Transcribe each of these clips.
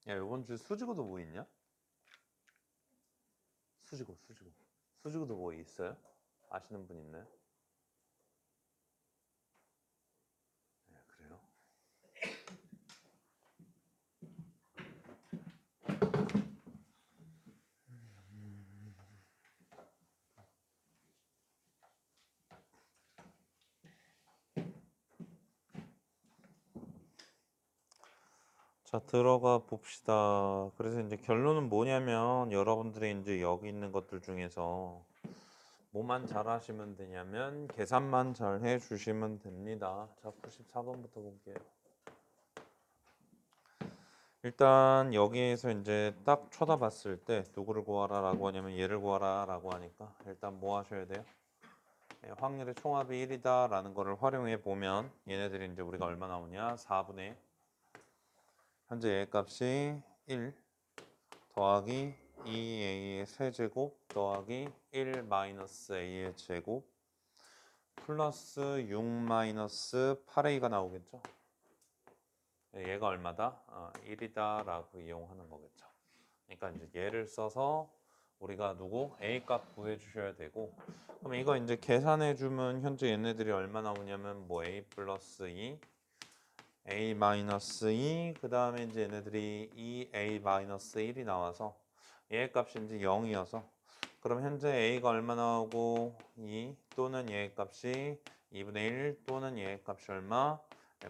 야, 이번 주에 수지고도 뭐 있냐? 수지고도 뭐 있어요? 아시는 분 있나요? 네, 그래요. 자, 들어가 봅시다. 그래서 이제 결론은 뭐냐면 여러분들이 이제 여기 있는 것들 중에서 뭐만 잘 하시면 되냐면 계산만 잘 해주시면 됩니다. 자, 94번부터 볼게요. 일단 여기에서 이제 딱 쳐다봤을 때 누구를 구하라 라고 하냐면 얘를 구하라 라고 하니까 일단 뭐 하셔야 돼요? 확률의 총합이 1이다 라는 거를 활용해 보면 얘네들이 이제 우리가 얼마 나오냐? 4분의 현재 얘 값이 1 더하기 2a의 세제곱 더하기 1 마이너스 a의 제곱 플러스 6 마이너스 8a가 나오겠죠? 얘가 얼마다? 1이다 라고 이용하는 거겠죠. 그러니까 이제 얘를 써서 우리가 누구? A 값 구해 주셔야 되고 그럼 이거 이제 계산해 주면 현재 얘네들이 얼마 나오냐면 뭐 A 플러스 2 A 마이너스 2 그 다음에 이제 얘네들이 2A 마이너스 1이 나와서 얘 값이 이제 0이어서 그럼 현재 A가 얼마 나오고 2 또는 얘 값이 2분의 1 또는 얘 값이 얼마?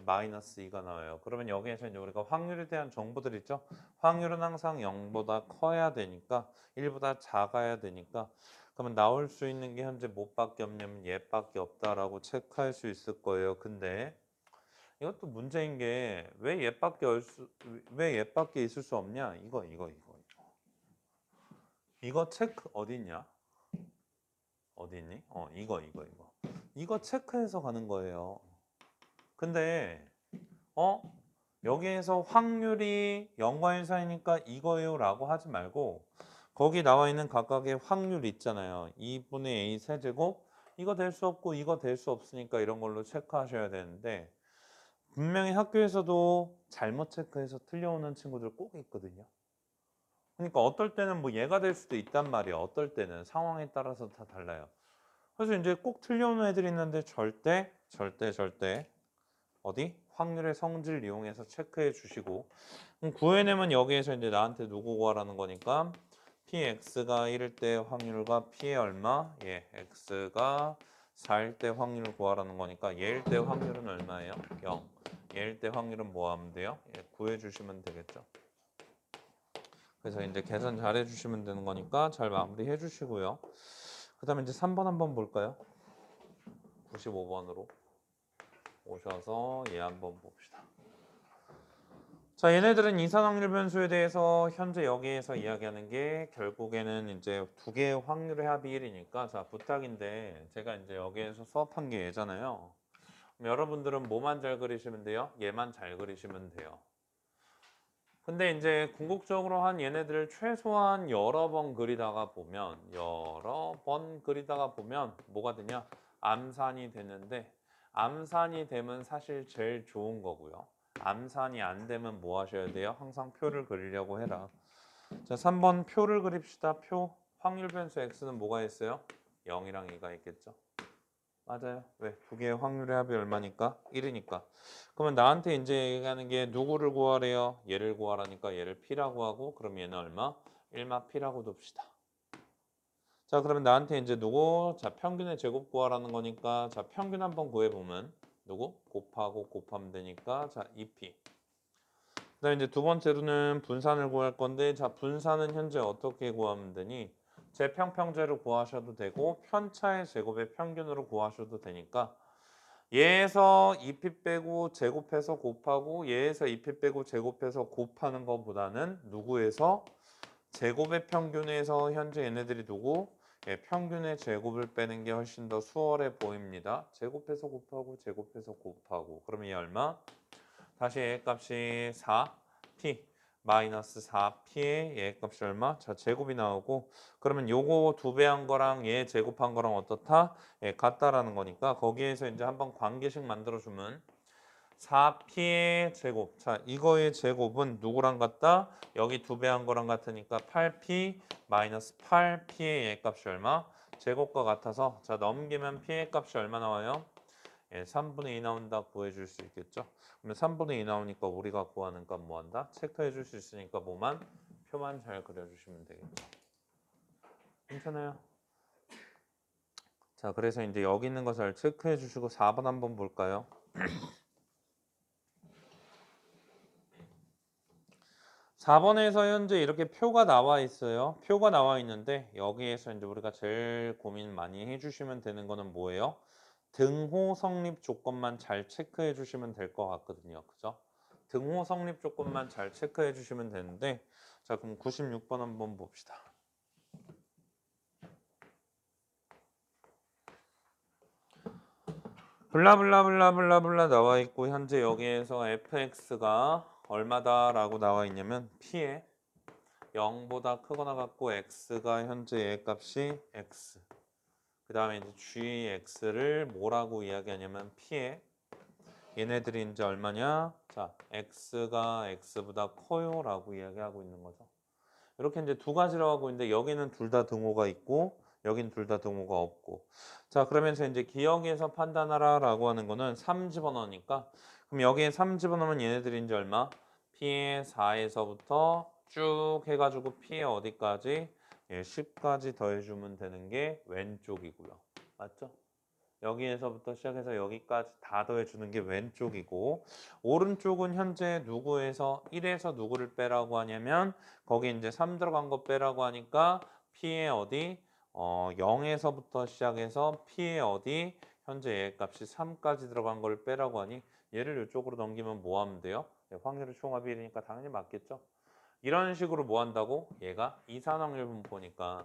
마이너스 2가 나와요. 그러면 여기에서 이제 우리가 확률에 대한 정보들 있죠? 확률은 항상 0보다 커야 되니까 1보다 작아야 되니까 그러면 나올 수 있는 게 현재 뭐밖에 없냐면 얘밖에 없다라고 체크할 수 있을 거예요. 근데 이것도 문제인 게 왜 얘밖에 있을 수 없냐? 이거 체크 어디 있냐? 어디 있니? 이거 체크해서 가는 거예요. 근데 여기에서 확률이 0과 1 사이니까 이거예요 라고 하지 말고 거기 나와 있는 각각의 확률 있잖아요. 2분의 a 세제곱 이거 될 수 없고 이거 될 수 없으니까 이런 걸로 체크하셔야 되는데 분명히 학교에서도 잘못 체크해서 틀려오는 친구들 꼭 있거든요. 그러니까 어떨 때는 뭐 얘가 될 수도 있단 말이에요. 어떨 때는 상황에 따라서 다 달라요. 그래서 이제 꼭 틀려오는 애들이 있는데 절대 어디? 확률의 성질 이용해서 체크해 주시고 구해내면 여기에서 이제 나한테 누구 구하라는 거니까 px가 1일 때 확률과 p의 얼마? x가 4일 때 확률을 구하라는 거니까 얘일 때 확률은 얼마예요? 0. 얘일 때 확률은 뭐 하면 돼요? 구해 주시면 되겠죠. 그래서 이제 계산 잘 해주시면 되는 거니까 잘 마무리해 주시고요. 그 다음에 이제 3번 한번 볼까요? 95번으로 오셔서 얘 한번 봅시다. 자, 얘네들은 이산확률 변수에 대해서 현재 여기에서 이야기하는 게 결국에는 이제 두 개의 확률의 합이 1이니까 자, 부탁인데 제가 이제 여기에서 수업한 게 얘잖아요. 그럼 여러분들은 뭐만 잘 그리시면 돼요? 얘만 잘 그리시면 돼요. 근데 이제 궁극적으로 한 얘네들을 최소한 여러 번 그리다가 보면 뭐가 되냐? 암산이 되는데 암산이 되면 사실 제일 좋은 거고요. 암산이 안 되면 뭐 하셔야 돼요? 항상 표를 그리려고 해라. 자, 3번 표를 그립시다. 표. 확률 변수 x는 뭐가 있어요? 0이랑 2가 있겠죠. 맞아요. 왜? 두 개의 확률의 합이 얼마니까? 1이니까. 그러면 나한테 이제 얘기하는 게 누구를 구하래요? 얘를 구하라니까 얘를 p라고 하고 그럼 얘는 얼마? 1마 p라고 둡시다. 자, 그러면 나한테 이제 누구? 자, 평균의 제곱 구하라는 거니까 자, 평균 한번 구해보면 누구? 곱하면 되니까 자, 2p. 그다음에 이제 두 번째로는 분산을 구할 건데 자, 분산은 현재 어떻게 구하면 되니? 제평평제로 구하셔도 되고 편차의 제곱의 평균으로 구하셔도 되니까 얘에서 2p 빼고 제곱해서 곱하고 얘에서 2p 빼고 제곱해서 곱하는 것보다는 누구에서 제곱의 평균에서 현재 얘네들이 누구? 평균의 제곱을 빼는 게 훨씬 더 수월해 보입니다. 제곱해서 곱하고 그러면 얘 얼마? 다시 얘 값이 4p 마이너스 4p의 얘 값이 얼마? 자, 제곱이 나오고 그러면 요거 2배 한 거랑 얘 제곱한 거랑 어떻다? 같다라는 거니까 거기에서 이제 한번 관계식 만들어주면 4p의 제곱. 자, 이거의 제곱은 누구랑 같다? 여기 2배 한 거랑 같으니까 8p 마이너스 8p의 얘 값이 얼마? 제곱과 같아서 자, 넘기면 p의 값이 얼마 나와요? 예, 3분의 2 나온다 구해줄 수 있겠죠? 그러면 3분의 2 나오니까 우리가 구하는 값 뭐한다? 체크해 줄 수 있으니까 뭐만? 표만 잘 그려주시면 되겠죠. 괜찮아요? 자, 그래서 이제 여기 있는 것을 체크해 주시고 4번 한번 볼까요? 4번에서 현재 이렇게 표가 나와 있어요. 표가 나와 있는데 여기에서 이제 우리가 제일 고민 많이 해주시면 되는 거는 뭐예요? 등호 성립 조건만 잘 체크해 주시면 될 것 같거든요. 그죠? 등호 성립 조건만 잘 체크해 주시면 되는데 자, 그럼 96번 한번 봅시다. 블라블라블라블라블라 나와 있고 현재 여기에서 fx가 얼마다라고 나와 있냐면 p에 0보다 크거나 같고 x가 현재 얘 값이 x. 그 다음에 이제 gx를 뭐라고 이야기하냐면 p에 얘네들이 이제 얼마냐? 자, x가 x보다 커요라고 이야기하고 있는 거죠. 이렇게 이제 두 가지로 하고 있는데 여기는 둘 다 등호가 있고 여긴 둘 다 등호가 없고. 자, 그러면서 이제 기억에서 판단하라라고 하는 거는 3 집어넣으니까 그럼 여기에 3 집어넣으면 얘네들이 이제 얼마? p의 4에서부터 쭉 해가지고 p의 어디까지? 예, 10까지 더해주면 되는 게 왼쪽이고요. 맞죠? 여기에서부터 시작해서 여기까지 다 더해주는 게 왼쪽이고 오른쪽은 현재 누구에서 1에서 누구를 빼라고 하냐면 거기 이제 3 들어간 거 빼라고 하니까 P의 어디 0에서부터 시작해서 P의 어디 현재 얘 값이 3까지 들어간 걸 빼라고 하니 얘를 이쪽으로 넘기면 뭐 하면 돼요? 네, 확률의 총합이 1이니까 당연히 맞겠죠? 이런 식으로 뭐 한다고? 얘가 이산확률 분포니까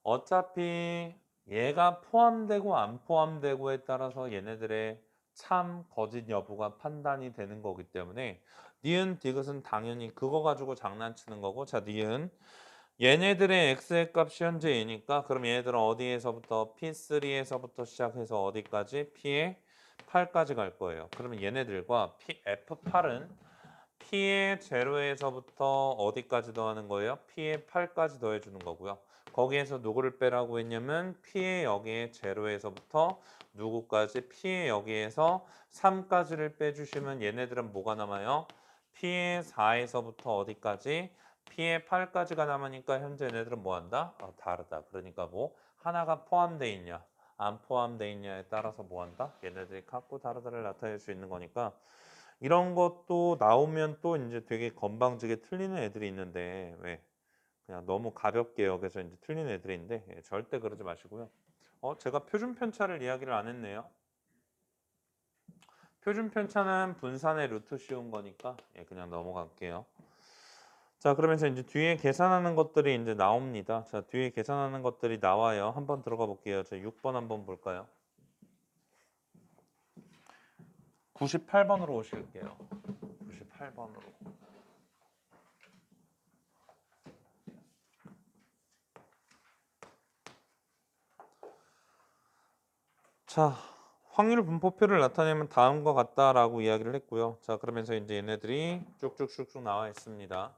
어차피 얘가 포함되고 안 포함되고에 따라서 얘네들의 참, 거짓 여부가 판단이 되는 거기 때문에 니은, 디귿은 당연히 그거 가지고 장난치는 거고 자, 니은 얘네들의 x의 값이 현재 얘니까 그럼 얘네들은 어디에서부터 P3에서부터 시작해서 어디까지? P의 8까지 갈 거예요. 그러면 얘네들과 F8은 P의 제로에서부터 어디까지 더하는 거예요? P의 8까지 더해주는 거고요. 거기에서 누구를 빼라고 했냐면 P의 여기에 제로에서부터 누구까지? P의 여기에서 3까지를 빼주시면 얘네들은 뭐가 남아요? P의 4에서부터 어디까지? P의 8까지가 남으니까 현재 얘네들은 뭐 한다? 다르다. 그러니까 뭐 하나가 포함되어 있냐 안 포함되어 있냐에 따라서 뭐 한다? 얘네들이 같고 다르다를 나타낼 수 있는 거니까 이런 것도 나오면 또 이제 되게 건방지게 틀리는 애들이 있는데 왜 그냥 너무 가볍게 여기서 이제 틀리는 애들이 있는데 예, 절대 그러지 마시고요. 제가 표준 편차를 이야기를 안 했네요. 표준 편차는 분산의 루트 씌운 거니까 예, 그냥 넘어갈게요. 자, 그러면서 이제 뒤에 계산하는 것들이 이제 나옵니다. 자, 뒤에 계산하는 것들이 나와요. 한번 들어가 볼게요. 자, 6번 한번 볼까요? 98번으로 오실게요. 98번으로. 자, 확률 분포표를 나타내면 다음과 같다라고 이야기를 했고요. 자, 그러면서 이제 얘네들이 쭉쭉쭉쭉 나와 있습니다.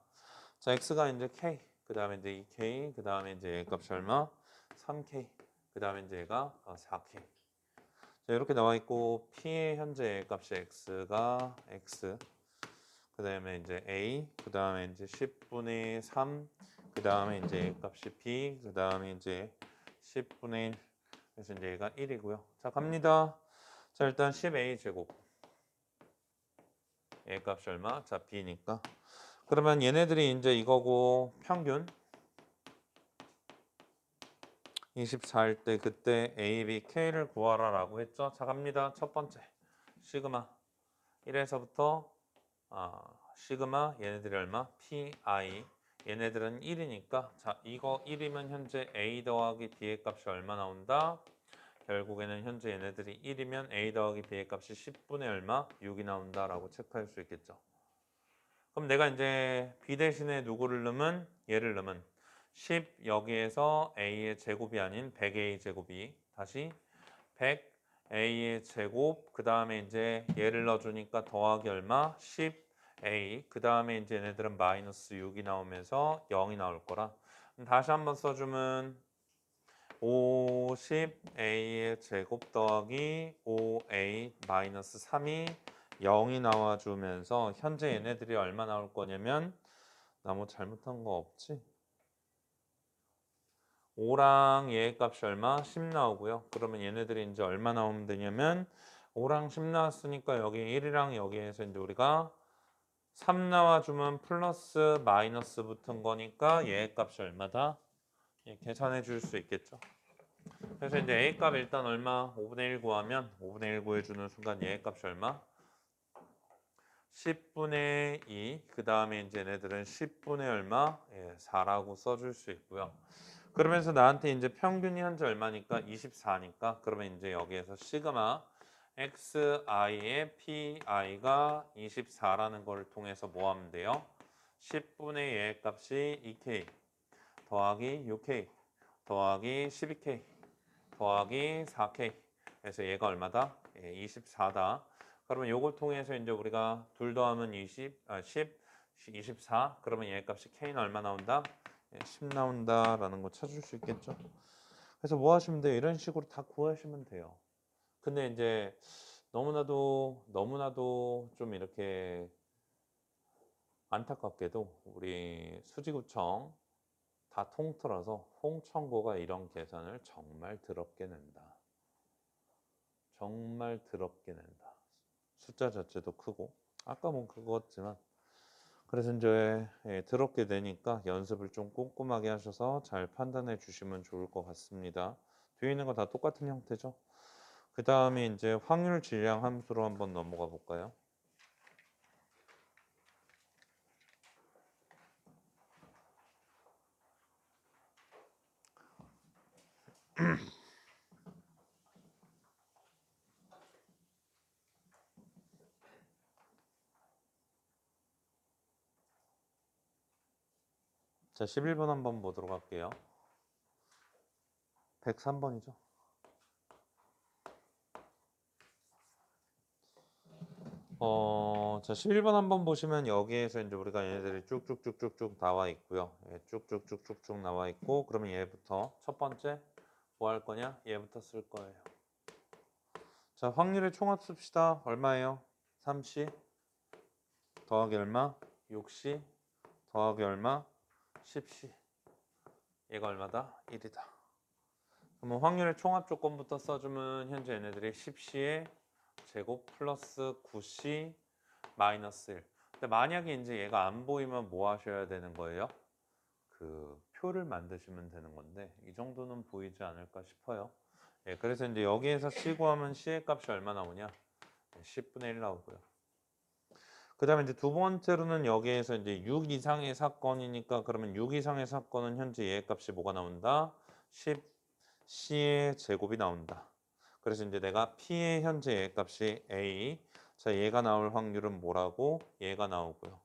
자, x가 이제 k, 그 다음에 이제 2k, 그 다음에 이제 얘 값이 얼마? 3k, 그 다음에 이제 얘가 4k. 자, 이렇게 나와 있고 p의 현재 얘 값이 x가 x, 그 다음에 이제 a, 그 다음에 이제 10분의 3, 그 다음에 이제 얘 값이 b, 그 다음에 이제 10분의 1. 그래서 이제 얘가 1이고요. 자, 갑니다. 자, 일단 10a 제곱. 얘 값이 얼마? 자, b니까. 그러면 얘네들이 이제 이거고 평균 24일 때 그때 a, b, k를 구하라라고 했죠. 자, 갑니다. 첫 번째. 시그마 1에서부터 시그마 얘네들이 얼마? pi. 얘네들은 1이니까 자, 이거 1이면 현재 a 더하기 b의 값이 얼마 나온다? 결국에는 현재 얘네들이 1이면 a 더하기 b의 값이 10분의 얼마? 6이 나온다라고 체크할 수 있겠죠. 그럼 내가 이제 b 대신에 누구를 넣으면 얘를 넣으면 10 여기에서 a의 제곱이 아닌 100a 제곱이 다시 100 a의 제곱 그 다음에 이제 얘를 넣어주니까 더하기 얼마? 10a 그 다음에 이제 얘네들은 마이너스 6이 나오면서 0이 나올 거라 다시 한번 써주면 50a의 제곱 더하기 5a 마이너스 3이 0이 나와주면서 현재 얘네들이 얼마 나올 거냐면 나 뭐 잘못한 거 없지? 5랑 얘의 값이 얼마? 10 나오고요. 그러면 얘네들이 이제 얼마 나오면 되냐면 5랑 10 나왔으니까 여기 1이랑 여기에서 이제 우리가 3 나와주면 플러스 마이너스 붙은 거니까 얘의 값이 얼마다? 예, 계산해 줄 수 있겠죠. 그래서 이제 A 값 일단 얼마? 5분의 1 구하면 5분의 1 구해주는 순간 얘의 값이 얼마? 10분의 2. 그 다음에 이제 얘네들은 10분의 얼마? 예, 4라고 써줄 수 있고요. 그러면서 나한테 이제 평균이 현재 얼마니까? 24니까 그러면 이제 여기에서 시그마 xi의 pi가 24라는 걸 통해서 뭐 하면 돼요? 10분의 얘의 값이 2k 더하기 6k 더하기 12k 더하기 4k 그래서 얘가 얼마다? 예, 24다. 그러면 요걸 통해서 이제 우리가 둘 더하면 10, 24 그러면 얘 값이 k는 얼마 나온다? 10 나온다라는 거 찾을 수 있겠죠. 그래서 뭐 하시면 돼요? 이런 식으로 다 구하시면 돼요. 근데 이제 너무나도 좀 이렇게 안타깝게도 우리 수지구청 다 통틀어서 홍천고가 이런 계산을 정말 더럽게 낸다. 정말 더럽게 낸다. 숫자 자체도 크고 아까 뭐 그거였지만 그래서 이제 더럽게 되니까 연습을 좀 꼼꼼하게 하셔서 잘 판단해 주시면 좋을 것 같습니다. 뒤에 있는 거 다 똑같은 형태죠. 그 다음에 이제 확률 질량 함수로 한번 넘어가 볼까요? 자, 11번 한번 보도록 할게요. 103번이죠. 자, 11번 한번 보시면 여기에서 이제 우리가 얘네들이 쭉쭉쭉쭉쭉 나와 있고요. 예, 쭉쭉쭉쭉쭉 나와 있고 그러면 얘부터 첫 번째 뭐 할 거냐? 얘부터 쓸 거예요. 자, 확률의 총합 씁시다. 얼마예요? 3시 더하기 얼마? 6시 더하기 얼마? 10시. 얘가 얼마다? 1이다. 그러면 확률의 총합 조건부터 써주면 현재 얘네들이 10시에 제곱 플러스 9시 마이너스 1. 근데 만약에 이제 얘가 안 보이면 뭐 하셔야 되는 거예요? 그 표를 만드시면 되는 건데 이 정도는 보이지 않을까 싶어요. 예, 그래서 이제 여기에서 C 구하면 C의 값이 얼마 나오냐? 10분의 1 나오고요. 그 다음에 이제 두 번째로는 여기에서 이제 6 이상의 사건이니까 그러면 6 이상의 사건은 현재 얘의 값이 뭐가 나온다? 10C의 제곱이 나온다. 그래서 이제 내가 P의 현재 얘의 값이 A. 자, 얘가 나올 확률은 뭐라고? 얘가 나오고요.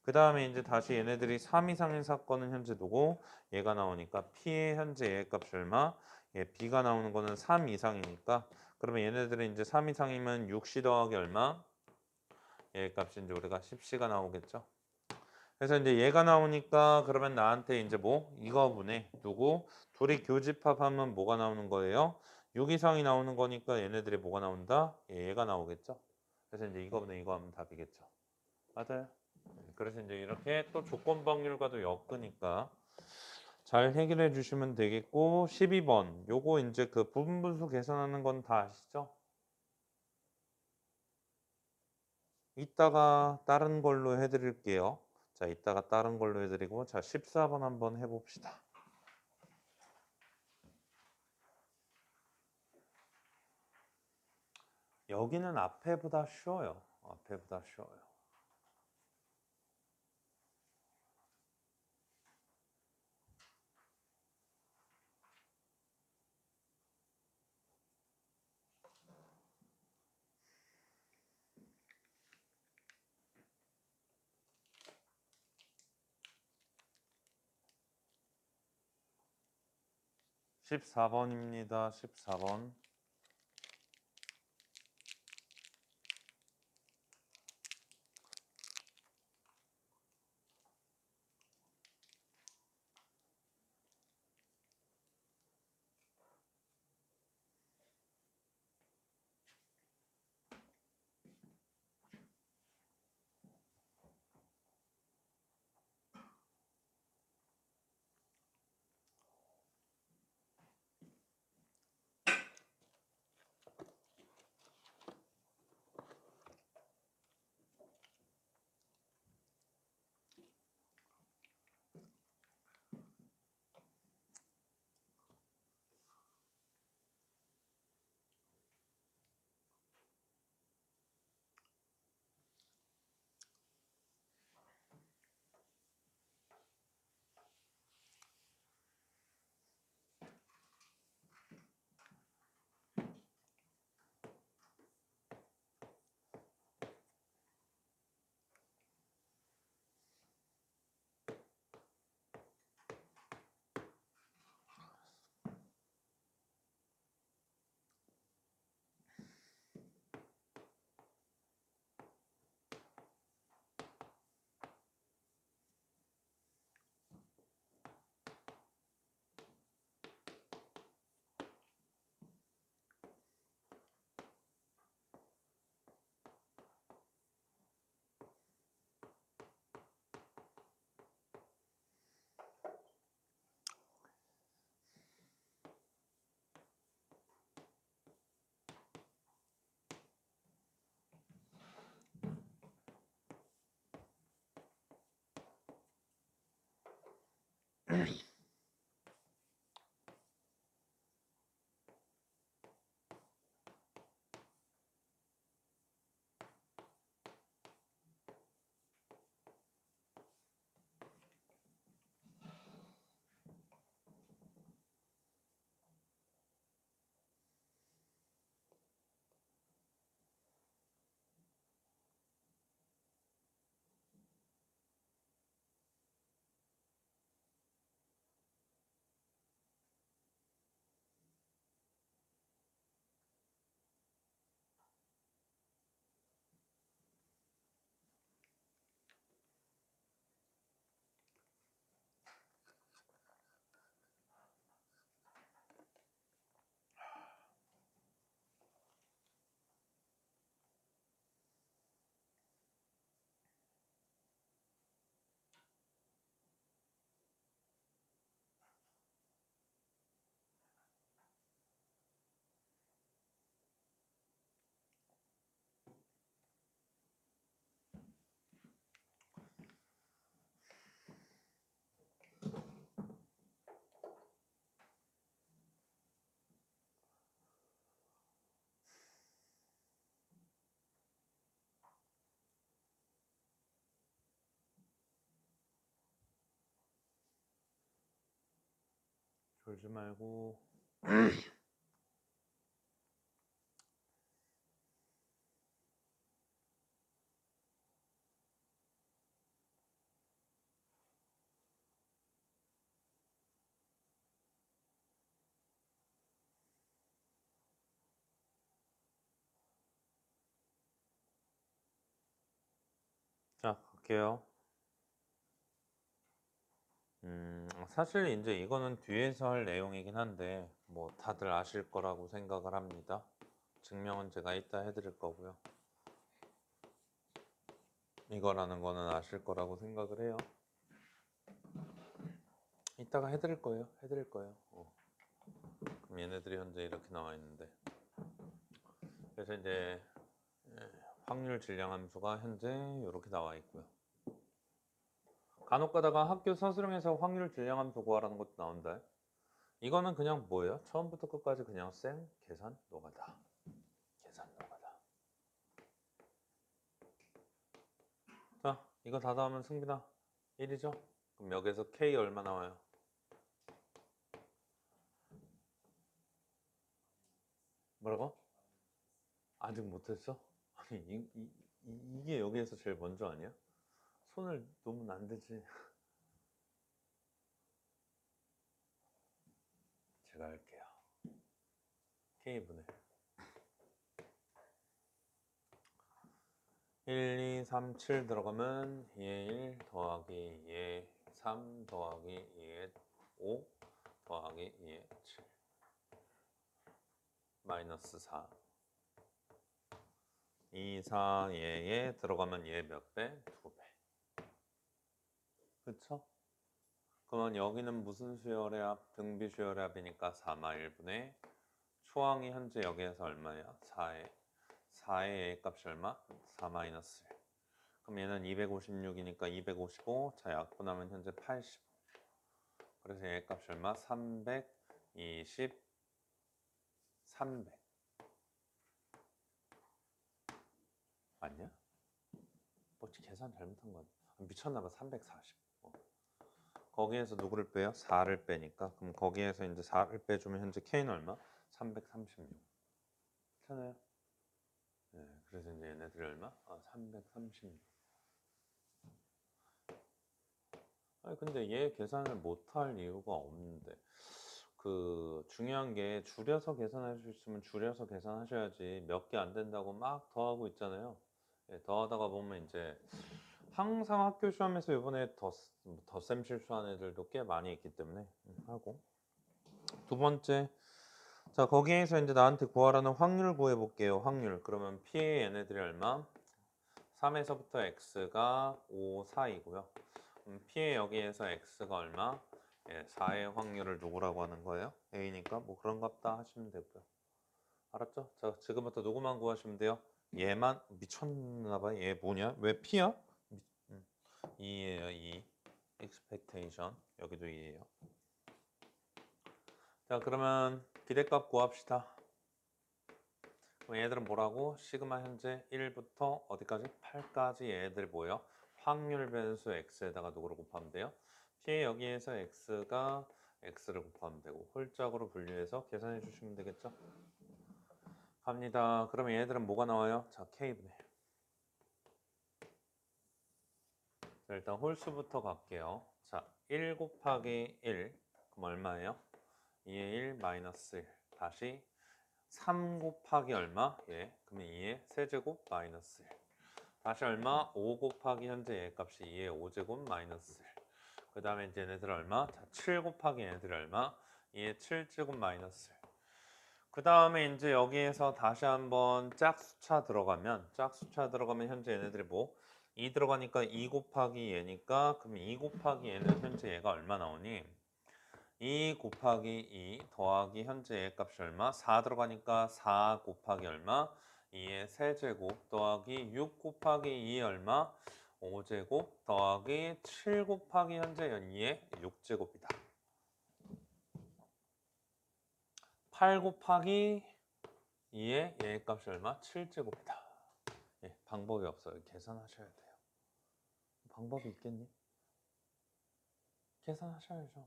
그 다음에 이제 다시 얘네들이 3 이상의 사건은 현재 누구? 얘가 나오니까 P의 현재 얘의 값이 얼마? 얘 B가 나오는 거는 3 이상이니까 그러면 얘네들은 이제 3 이상이면 6C 더하기 얼마? 얘 값이 이제 우리가 10C가 나오겠죠. 그래서 이제 얘가 나오니까 그러면 나한테 이제 뭐 이거분에 누구 둘이 교집합하면 뭐가 나오는 거예요? 6 이상이 나오는 거니까 얘네들이 뭐가 나온다? 얘가 나오겠죠. 그래서 이제 이거분에 이거 하면 답이겠죠. 맞아요. 그래서 이제 이렇게 또 조건 방률과도 엮으니까 잘 해결해 주시면 되겠고 12번 요거 이제 그 부분분수 계산하는 건 다 아시죠? 이따가 다른 걸로 해드릴게요. 자, 이따가 다른 걸로 해드리고 자 14번 한번 해봅시다. 여기는 앞에보다 쉬워요. 앞에보다 쉬워요. (14번입니다) 14번 풀지 말고 자, 갈게요. 사실 이제 이거는 뒤에서 할 내용이긴 한데 뭐 다들 아실 거라고 생각을 합니다. 증명은 제가 이따 해드릴 거고요. 이거라는 거는 아실 거라고 생각을 해요. 이따가 해드릴 거예요. 해드릴 거예요. 그럼 얘네들이 현재 이렇게 나와 있는데 그래서 이제 확률 질량 함수가 현재 이렇게 나와 있고요. 간혹 가다가 학교 서술형에서 확률 질량 함수 구하라는 것도 나온다. 이거는 그냥 뭐예요? 처음부터 끝까지 그냥 생 계산 노가다. 계산 노가다. 자, 이거 다 더하면 승빈아 1이죠? 그럼 여기서 K 얼마 나와요? 뭐라고? 아직 못했어? 아니 이게 여기에서 제일 먼저 아니야? 손을 놓으면 안 되지. 제가 할게요. K분의 1, 2, 3, 7 들어가면 2의 1 더하기 2의 3 더하기 2의 5 더하기 2의 7 마이너스 4 2, 4, 얘에 들어가면 얘 몇 배? 2배. 그쵸? 그러면 여기는 무슨 수열의 합? 등비 수열의 합이니까 4마 1분의 초항이 현재 여기에서 얼마예요? 4의 A 값이 얼마? 4 마이너스 1. 그럼 얘는 256이니까 255. 자, 약분하면 현재 85. 그래서 얘 값이 얼마? 320, 300. 맞냐? 뭐 계산 잘못한 거 아니야? 미쳤나봐. 340. 거기에서 누구를 빼요? 4를 빼니까. 그럼 거기에서 이제 4를 빼주면 현재 K는 얼마? 336. 괜찮아요? 네, 그래서 이제 얘네들이 얼마? 336. 아니 근데 얘 계산을 못할 이유가 없는데 그 중요한 게 줄여서 계산할 수 있으면 줄여서 계산하셔야지 몇 개 안 된다고 막 더하고 있잖아요. 예, 더하다가 보면 이제 항상 학교 시험에서 이번에 덧셈 실수한 애들도 꽤 많이 있기 때문에 하고 두 번째 자 거기에서 이제 나한테 구하라는 확률 구해볼게요. 확률 그러면 P의 얘네들이 얼마? 3에서부터 X가 5 사이고요. P의 여기에서 X가 얼마? 예, 4의 확률을 누구라고 하는 거예요? A니까 뭐 그런갑다 하시면 되고요. 알았죠? 자 지금부터 누구만 구하시면 돼요? 얘만 미쳤나봐. 얘 뭐냐? 왜 P야? 2예요 2. expectation 여기도 2예요. 자 그러면 기대값 구합시다. 그럼 얘들은 뭐라고? 시그마 현재 1부터 어디까지? 8까지 얘들 뭐예요? 확률 변수 x에다가 누구를 곱하면 돼요? P 여기에서 x가 x를 곱하면 되고 홀짝으로 분류해서 계산해 주시면 되겠죠? 갑니다. 그러면 얘들은 뭐가 나와요? 자 k분의 자, 일단 홀수부터 갈게요. 자 1 곱하기 1 그럼 얼마예요? 2의 1 마이너스 1 다시 3 곱하기 얼마? 예, 그러면 2의 세제곱 마이너스 1 다시 얼마? 5 곱하기 현재 얘 값이 2의 5제곱 마이너스 1. 그 다음에 이제 얘네들 얼마? 자, 7 곱하기 얘네들 얼마? 2의 7제곱 마이너스 1. 그 다음에 이제 여기에서 다시 한번 짝수차 들어가면 현재 얘네들이 뭐? 2 들어가니까 2 곱하기 얘니까 그럼 2 곱하기 얘는 현재 얘가 얼마 나오니? 2 곱하기 2 더하기 현재 얘 값이 얼마? 4 들어가니까 4 곱하기 얼마? 2의 세제곱 더하기 6 곱하기 2 얼마? 5제곱 더하기 7 곱하기 현재 2의 6제곱이다. 8 곱하기 2의 얘 값이 얼마? 7제곱이다. 예, 방법이 없어요. 계산하셔야 돼요. 방법이 있겠니? 계산하셔야죠.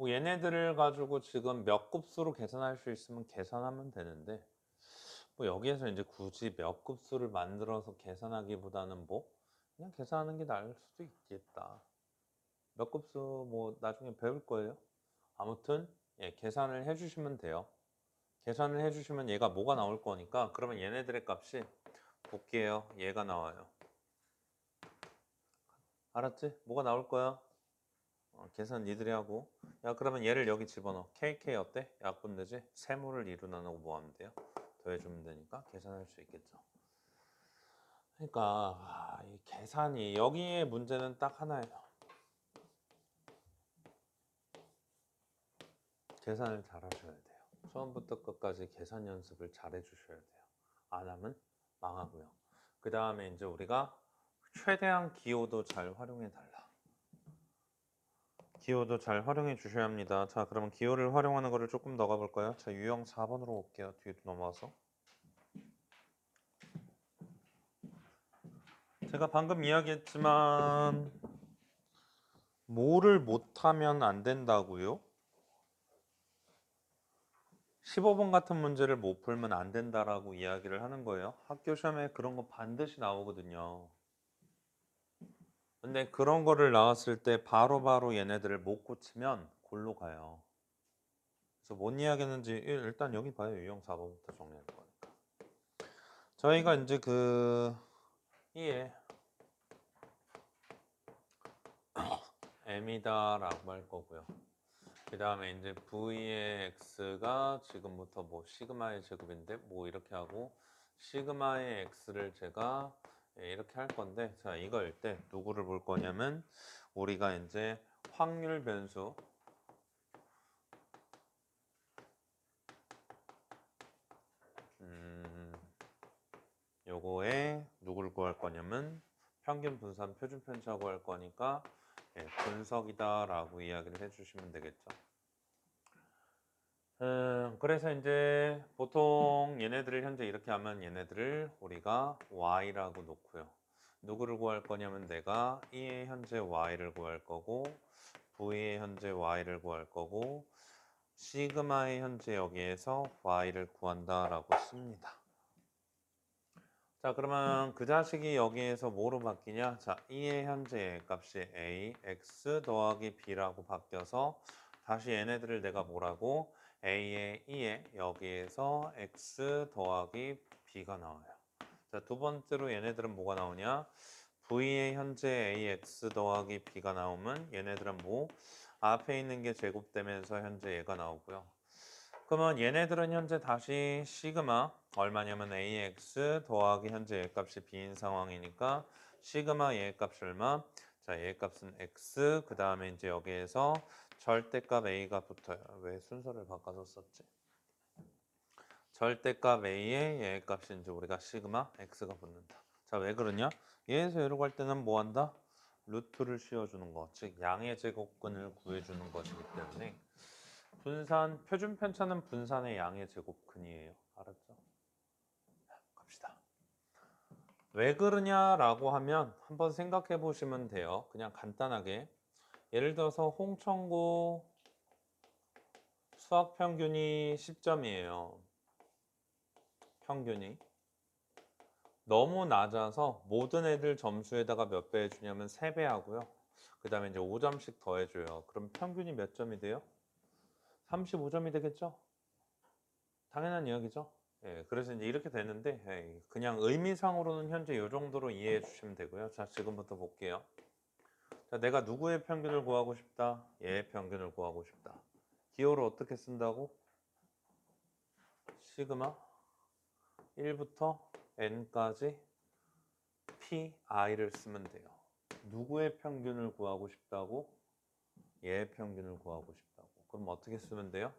뭐 얘네들을 가지고 지금 몇 급수로 계산할 수 있으면 계산하면 되는데 뭐 여기에서 이제 굳이 몇 급수를 만들어서 계산하기보다는 뭐 그냥 계산하는 게 나을 수도 있겠다. 몇 급수 뭐 나중에 배울 거예요. 아무튼 예, 계산을 해주시면 돼요. 계산을 해주시면 얘가 뭐가 나올 거니까 그러면 얘네들의 값이 볼게요. 얘가 나와요. 알았지? 뭐가 나올 거야? 계산 니들이 하고. 야 그러면 얘를 여기 집어넣어. KK 어때? 약분되지? 세모를 이루 나누고 뭐 하면 돼요? 더해주면 되니까 계산할 수 있겠죠. 그러니까 이 계산이 여기에 문제는 딱 하나예요. 계산을 잘 하셔야 돼요. 처음부터 끝까지 계산 연습을 잘 해주셔야 돼요. 안 하면 망하고요. 그 다음에 이제 우리가 최대한 기호도 잘 활용해 달라. 기호도 잘 활용해 주셔야 합니다. 자, 그러면 기호를 활용하는 거를 조금 더 가볼까요? 자, 유형 4번으로 올게요. 뒤로 넘어와서. 제가 방금 이야기했지만 뭐를 못하면 안 된다고요? 15번 같은 문제를 못 풀면 안 된다라고 이야기를 하는 거예요. 학교 시험에 그런 거 반드시 나오거든요. 근데 그런 거를 나왔을 때 바로바로 얘네들을 못 고치면 골로 가요. 그래서 뭔 이야기했는지 일단 여기 봐요. 유형 4번부터 정리할 거니까. 저희가 이제 그 이에 m이다라고 할 거고요. 그 다음에 이제 v의 x가 지금부터 뭐 시그마의 제곱인데 뭐 이렇게 하고 시그마의 x를 제가 이렇게 할 건데 자 이거일 때 누구를 볼 거냐면 우리가 이제 확률 변수 요거에 누구를 구할 거냐면 평균 분산 표준 편차고 할 거니까 예, 분석이다 라고 이야기를 해주시면 되겠죠. 그래서 이제 보통 얘네들을 현재 이렇게 하면 얘네들을 우리가 y라고 놓고요. 누구를 구할 거냐면 내가 E의 현재 y를 구할 거고 V의 현재 y를 구할 거고 시그마의 현재 여기에서 y를 구한다라고 씁니다. 자 그러면 그 자식이 여기에서 뭐로 바뀌냐? 자 E의 현재 값이 A, X 더하기 B라고 바뀌어서 다시 얘네들을 내가 뭐라고? A의 E에 여기에서 X 더하기 B가 나와요. 자 두 번째로 얘네들은 뭐가 나오냐? V의 현재 AX 더하기 B가 나오면 얘네들은 뭐? 앞에 있는 게 제곱되면서 현재 얘가 나오고요. 그러면 얘네들은 현재 다시 시그마 얼마냐면 AX 더하기 현재 얘값이 B인 상황이니까 시그마 얘값이 얼마? 자 얘값은 X 그 다음에 이제 여기에서 절대값 A가 붙어요. 왜 순서를 바꿔서 썼지? 절대값 A의 얘값이 이제 우리가 시그마 X가 붙는다. 자 왜 그러냐? 얘에서 얘로 갈 때는 뭐 한다? 루트를 씌워주는 거, 즉 양의 제곱근을 구해주는 것이기 때문에 분산, 표준 편차는 분산의 양의 제곱근이에요. 알았죠? 갑시다. 왜 그러냐라고 하면 한번 생각해 보시면 돼요. 그냥 간단하게. 예를 들어서 홍천고 수학 평균이 10점이에요. 평균이. 너무 낮아서 모든 애들 점수에다가 몇 배 해주냐면 3배 하고요. 그 다음에 이제 5점씩 더해줘요. 그럼 평균이 몇 점이 돼요? 35점이 되겠죠? 당연한 이야기죠. 예, 그래서 이제 이렇게 되는데 예, 그냥 의미상으로는 현재 이 정도로 이해해 주시면 되고요. 자, 지금부터 볼게요. 자, 내가 누구의 평균을 구하고 싶다? 얘의 평균을 구하고 싶다. 기호를 어떻게 쓴다고? 시그마 1부터 n까지 pi를 쓰면 돼요. 누구의 평균을 구하고 싶다고? 얘의 평균을 구하고 싶다고. 그럼 어떻게 쓰면 돼요?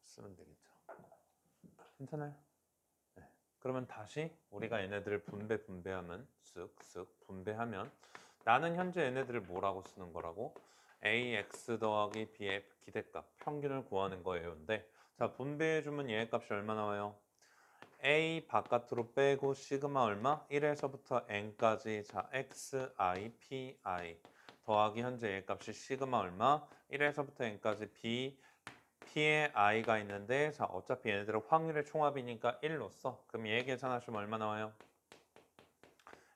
쓰면 되겠죠. 괜찮아요? 네. 그러면 다시 우리가 얘네들을 분배하면 쓱쓱 분배하면 나는 현재 얘네들을 뭐라고 쓰는 거라고? ax 더하기 b의 기대값 평균을 구하는 거예요. 근데 자 분배해주면 얘 값이 얼마 나와요? a 바깥으로 빼고 시그마 얼마? 1에서부터 n까지 자 xi pi 더하기 현재 A 값이 시그마 얼마? 1에서부터 n까지 P의 i가 있는데 자 어차피 얘네들은 확률의 총합이니까 1로써 그럼 얘 계산하시면 얼마 나와요?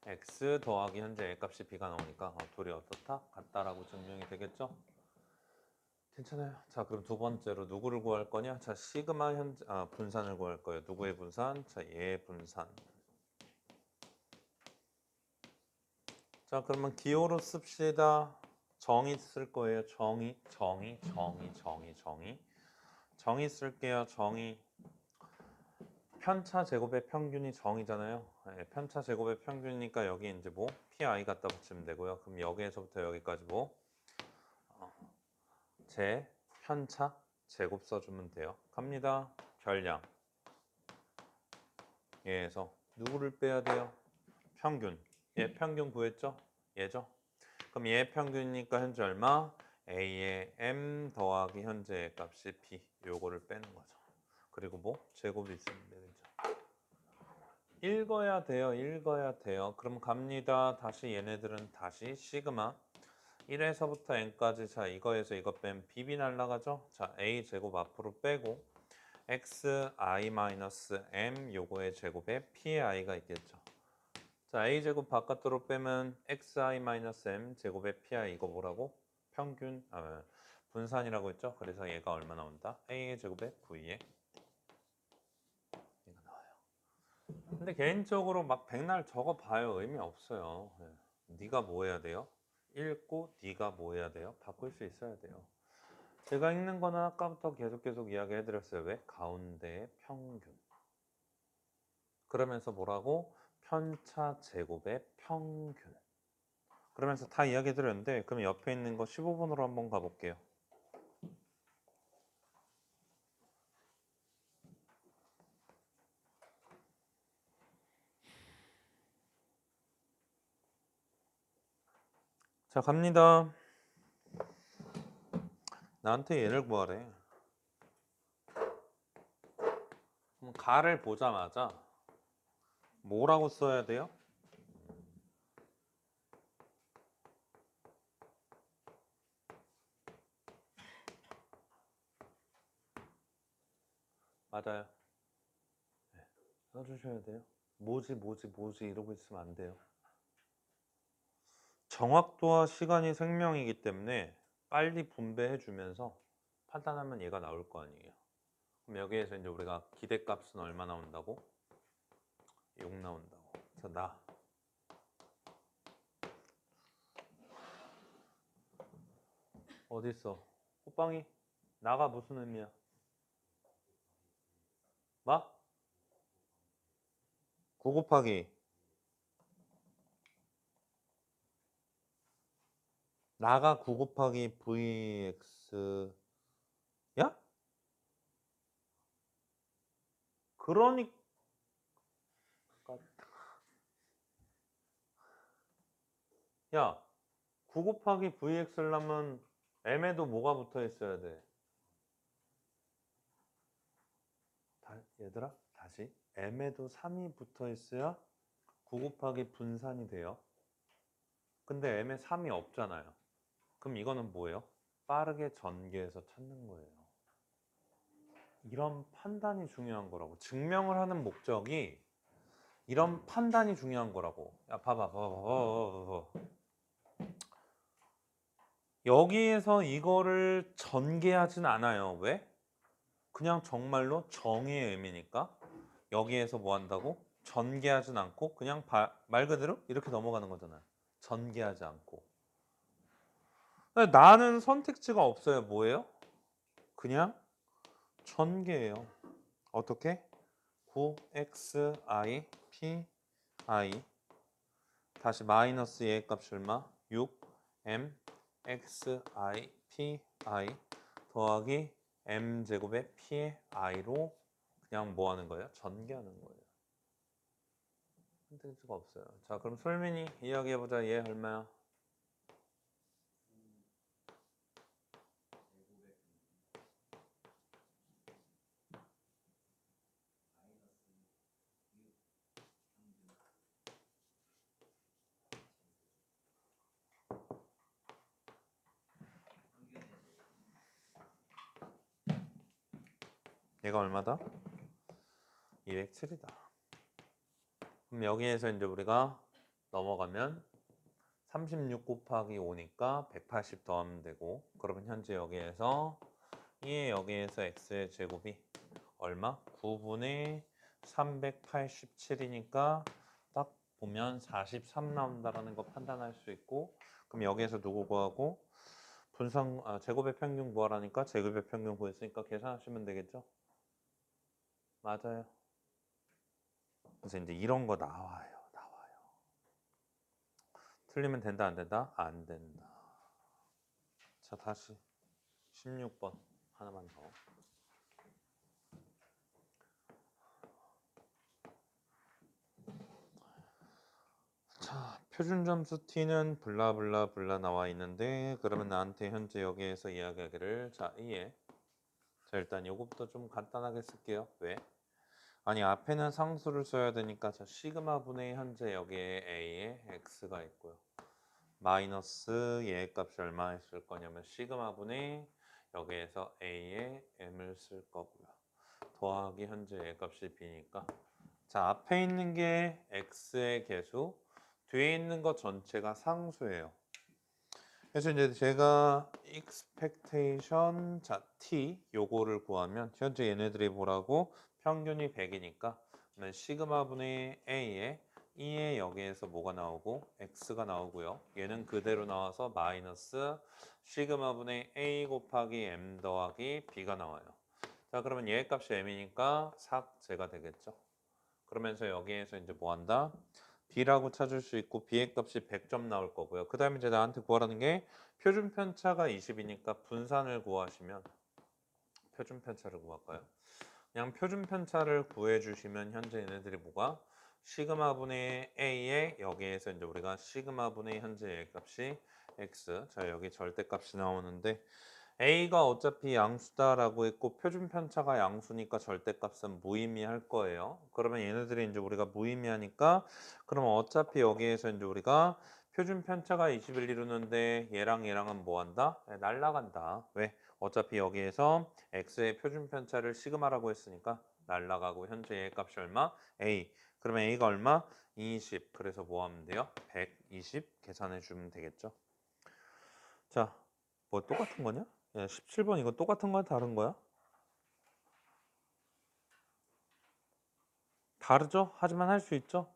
x 더하기 현재 A 값이 b가 나오니까 둘이 어떻다? 같다라고 증명이 되겠죠? 괜찮아요. 자 그럼 두 번째로 누구를 구할 거냐? 자 시그마 현재 분산을 구할 거예요. 누구의 분산? 자 얘의 분산. 자 그러면 기호로 씁시다. 정의 쓸 거예요. 정의 쓸게요. 정의. 편차 제곱의 평균이 정이잖아요. 네, 편차 제곱의 평균이니까 여기 이제 뭐 pi 갖다 붙이면 되고요. 그럼 여기에서부터 여기까지 뭐 제 편차 제곱 써주면 돼요. 갑니다. 결량. 얘에서 누구를 빼야 돼요? 평균. 얘 평균 구했죠? 얘죠? 그럼 얘 평균이니까 현재 얼마? A의 M 더하기 현재 값이 B. 요거를 빼는 거죠. 그리고 뭐? 제곱이 있으면 되겠죠. 읽어야 돼요. 그럼 갑니다. 다시 얘네들은 다시 시그마 1에서부터 n까지 자 이거에서 이거 빼면 bb 날라가죠. 자 a 제곱 앞으로 빼고 xi-m 요거의 제곱에 p의 i가 있겠죠. 자 a 제곱 바깥으로 빼면 xi-m 제곱에 pi 이거 뭐라고? 평균 분산이라고 했죠. 그래서 얘가 얼마 나온다? a의 제곱에 v에 이거 나와요. 근데 개인적으로 막 백날 적어봐요. 의미 없어요. 네가 뭐 해야 돼요? 읽고 네가 뭐 해야 돼요? 바꿀 수 있어야 돼요. 제가 읽는 거는 아까부터 계속 이야기 해드렸어요. 왜? 가운데 평균. 그러면서 뭐라고? 편차 제곱의 평균. 그러면서 다 이야기 해드렸는데 그럼 옆에 있는 거 15번으로 한번 가볼게요. 자 갑니다. 나한테 얘를 구하래. 그럼 가를 보자마자 뭐라고 써야 돼요? 맞아요. 써주셔야 돼요. 뭐지 이러고 있으면 안 돼요. 정확도와 시간이 생명이기 때문에 빨리 분배해 주면서 판단하면 얘가 나올 거 아니에요. 그럼 여기에서 이제 우리가 기대값은 얼마 나온다고? 6 나온다고. 그래서 나 어디 있어? 호빵이 나가 무슨 의미야? 뭐? 9 곱하기 나가 9 곱하기 vx 야? 그러니까 야 9 곱하기 vx려면 m에도 뭐가 붙어 있어야 돼? 얘들아 다시 m에도 3이 붙어 있어야 9 곱하기 분산이 돼요. 근데 m에 3이 없잖아요. 그럼 이거는 뭐예요? 빠르게 전개해서 찾는 거예요. 이런 판단이 중요한 거라고. 증명을 하는 목적이 이런 판단이 중요한 거라고. 야 봐봐. 여기에서 이거를 전개하진 않아요. 왜? 그냥 정말로 정의의 의미니까 여기에서 뭐 한다고? 전개하진 않고 그냥 말 그대로 이렇게 넘어가는 거잖아요. 전개하지 않고. 나는 선택지가 없어요. 뭐예요? 그냥 전개예요. 어떻게? 9xi pi 다시 마이너스 얘의 값이 얼마? 6m xi pi 더하기 m 제곱의 p의 i로 그냥 뭐 하는 거예요? 전개하는 거예요. 선택지가 없어요. 자 그럼 솔민이 이야기해보자. 얘 얼마야? 얘가 얼마다? 207이다. 그럼 여기에서 이제 우리가 넘어가면 36 곱하기 5니까 180 더하면 되고, 그러면 현재 여기에서 여기에서 x의 제곱이 얼마? 9분의 387이니까 딱 보면 43 나온다라는 거 판단할 수 있고, 그럼 여기에서 누구 구하고 제곱의 평균 구하라니까 제곱의 평균 구했으니까 계산하시면 되겠죠? 맞아요. 그래서 이제 이런 거 나와요. 틀리면 된다 안 된다? 안 된다. 자, 다시 16번 하나만 더. 자, 표준 점수 t는 블라블라블라 나와 있는데, 그러면 나한테 현재 여기에서 이야기하기를, 자, A에, 자, 일단 요것부터 좀 간단하게 쓸게요. 왜? 아니, 앞에는 상수를 써야 되니까, 자, 시그마 분의 현재 여기에 A에 X가 있고요. 마이너스 얘의 값이 얼마 있을 거냐면 시그마 분의 여기에서 A에 M을 쓸 거고요. 더하기 현재 얘의 값이 B니까, 자, 앞에 있는 게 X의 개수, 뒤에 있는 거 전체가 상수예요. 그래서 이제 제가 expectation, 자, t 요거를 구하면 현재 얘네들이 뭐라고? 평균이 100이니까 그러면 시그마 분의 a에 2에 여기에서 뭐가 나오고 x가 나오고요. 얘는 그대로 나와서 마이너스 시그마 분의 a 곱하기 m 더하기 b가 나와요. 자, 그러면 얘의 값이 m이니까 삭제가 되겠죠. 그러면서 여기에서 이제 뭐 한다? B라고 찾을 수 있고 B의 값이 100점 나올 거고요. 그 다음에 이제 나한테 구하라는 게 표준 편차가 20이니까 분산을 구하시면 표준 편차를 구할까요? 그냥 표준 편차를 구해 주시면 현재 얘네들이 뭐가? 시그마 분의 A에 여기에서 이제 우리가 시그마 분의 현재 A 값이 X. 자, 여기 절대값이 나오는데 A가 어차피 양수다라고 했고 표준 편차가 양수니까 절대값은 무의미할 거예요. 그러면 얘네들이 이제 우리가 무의미하니까 그러면 어차피 여기에서 이제 우리가 표준 편차가 20을 이루는데 얘랑 얘랑은 뭐 한다? 네, 날라간다. 왜? 어차피 여기에서 x의 표준 편차를 시그마라고 했으니까 날라가고 현재 얘의 값이 얼마? a. 그러면 a가 얼마? 20. 그래서 뭐 하면 돼요? 120 계산해 주면 되겠죠. 자, 뭐 똑같은 거냐? 야, 17번 이거 똑같은 거야? 다른 거야? 다르죠? 하지만 할 수 있죠?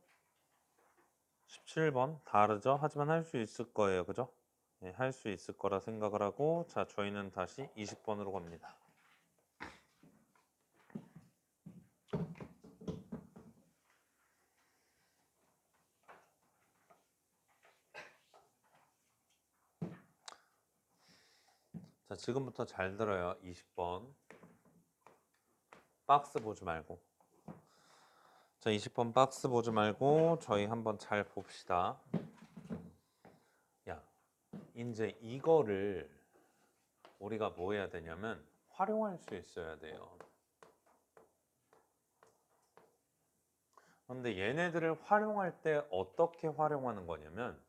17번 다르죠? 하지만 할 수 있을 거예요. 그죠? 네, 할 수 있을 거라 생각을 하고 자, 저희는 다시 20번으로 갑니다. 자, 지금부터 잘 들어요. 20번. 박스 보지 말고. 자, 20번 박스 보지 말고 저희 한번 잘 봅시다. 야, 이제 이거를 우리가 뭐 해야 되냐면 활용할 수 있어야 돼요. 그런데 얘네들을 활용할 때 어떻게 활용하는 거냐면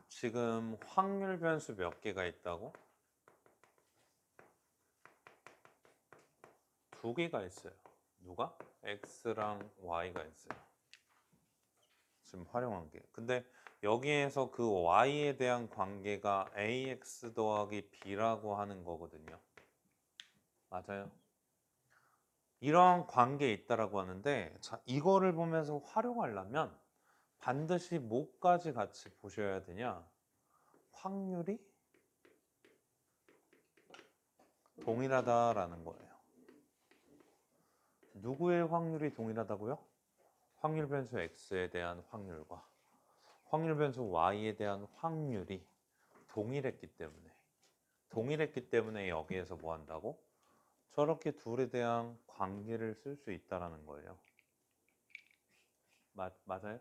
지금 확률 변수 몇 개가 있다고? 2개가 있어요. 누가? X랑 Y가 있어요. 지금 활용한 게. 근데 여기에서 그 Y에 대한 관계가 AX 더하기 B라고 하는 거거든요. 맞아요. 이런 관계에 있다라고 하는데 자, 이거를 보면서 활용하려면 반드시 뭐까지 같이 보셔야 되냐? 확률이 동일하다라는 거예요. 누구의 확률이 동일하다고요? 확률 변수 X에 대한 확률과 확률 변수 Y에 대한 확률이 동일했기 때문에 여기에서 뭐 한다고? 저렇게 둘에 대한 관계를 쓸 수 있다라는 거예요. 맞아요?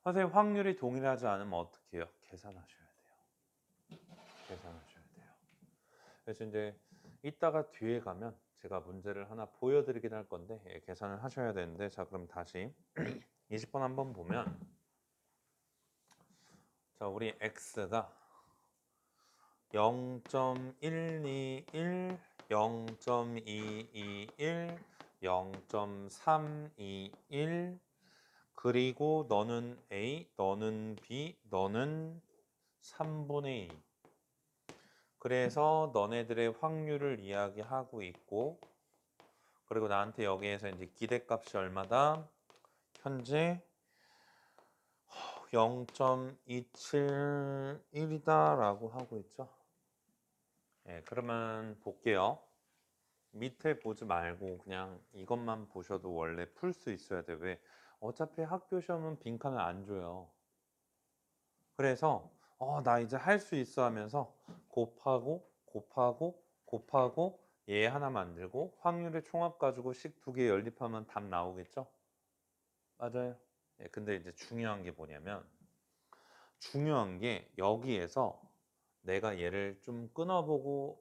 선생님 확률이 동일하지 않으면 어떻게 해요? 계산하셔야 돼요. 계산하셔야 돼요. 그래서 이제 이따가 뒤에 가면 제가 문제를 하나 보여드리긴 할 건데 계산을 하셔야 되는데 자 그럼 다시 20번 한번 보면 자 우리 x가 0.121 0.221, 0.321 그리고 너는 A, 너는 B, 너는 3분의 2. 그래서 너네들의 확률을 이야기하고 있고 그리고 나한테 여기에서 이제 기대값이 얼마다? 현재 0.271이다라고 하고 있죠. 네, 그러면 볼게요. 밑에 보지 말고 그냥 이것만 보셔도 원래 풀 수 있어야 돼. 왜? 어차피 학교 시험은 빈칸을 안 줘요. 그래서 나 이제 할 수 있어 하면서 곱하고 얘 하나 만들고 확률의 총합 가지고 식 두 개 연립하면 답 나오겠죠? 맞아요. 예, 근데 이제 중요한 게 뭐냐면 중요한 게 여기에서 내가 얘를 좀 끊어봐요.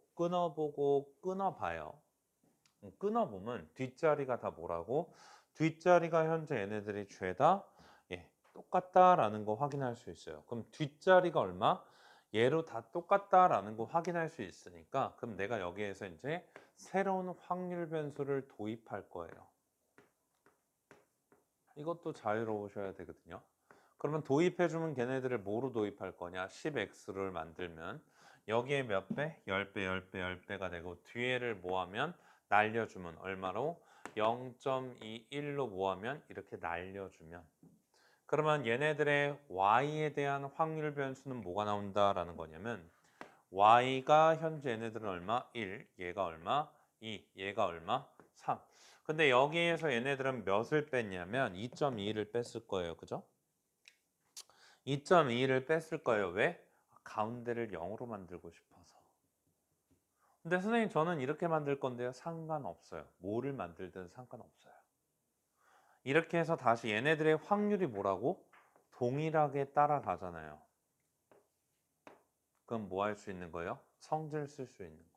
끊어보면 뒷자리가 다 뭐라고? 뒷자리가 현재 얘네들이 죄다 똑같다라는 거 확인할 수 있어요. 그럼 뒷자리가 얼마? 얘로 다 똑같다라는 거 확인할 수 있으니까 그럼 내가 여기에서 이제 새로운 확률 변수를 도입할 거예요. 이것도 자유로우셔야 되거든요. 그러면 도입해주면 걔네들을 뭐로 도입할 거냐? 10x를 만들면 여기에 몇 배? 10배, 10배, 10배가 되고 뒤에를 뭐하면 날려주면 얼마로? 0.21로 뭐하면 이렇게 날려주면 그러면 얘네들의 y에 대한 확률 변수는 뭐가 나온다라는 거냐면 y가 현재 얘네들은 얼마? 1, 얘가 얼마? 2, 얘가 얼마? 3. 근데 여기에서 얘네들은 몇을 뺐냐면 2.2를 뺐을 거예요. 그죠? 2.2를 뺐을 거예요. 왜? 가운데를 0으로 만들고 싶어서. 근데 선생님 저는 이렇게 만들 건데요. 상관없어요. 뭐를 만들든 상관없어요. 이렇게 해서 다시 얘네들의 확률이 뭐라고? 동일하게 따라가잖아요. 그럼 뭐 할 수 있는 거예요? 성질 쓸 수 있는 거예요.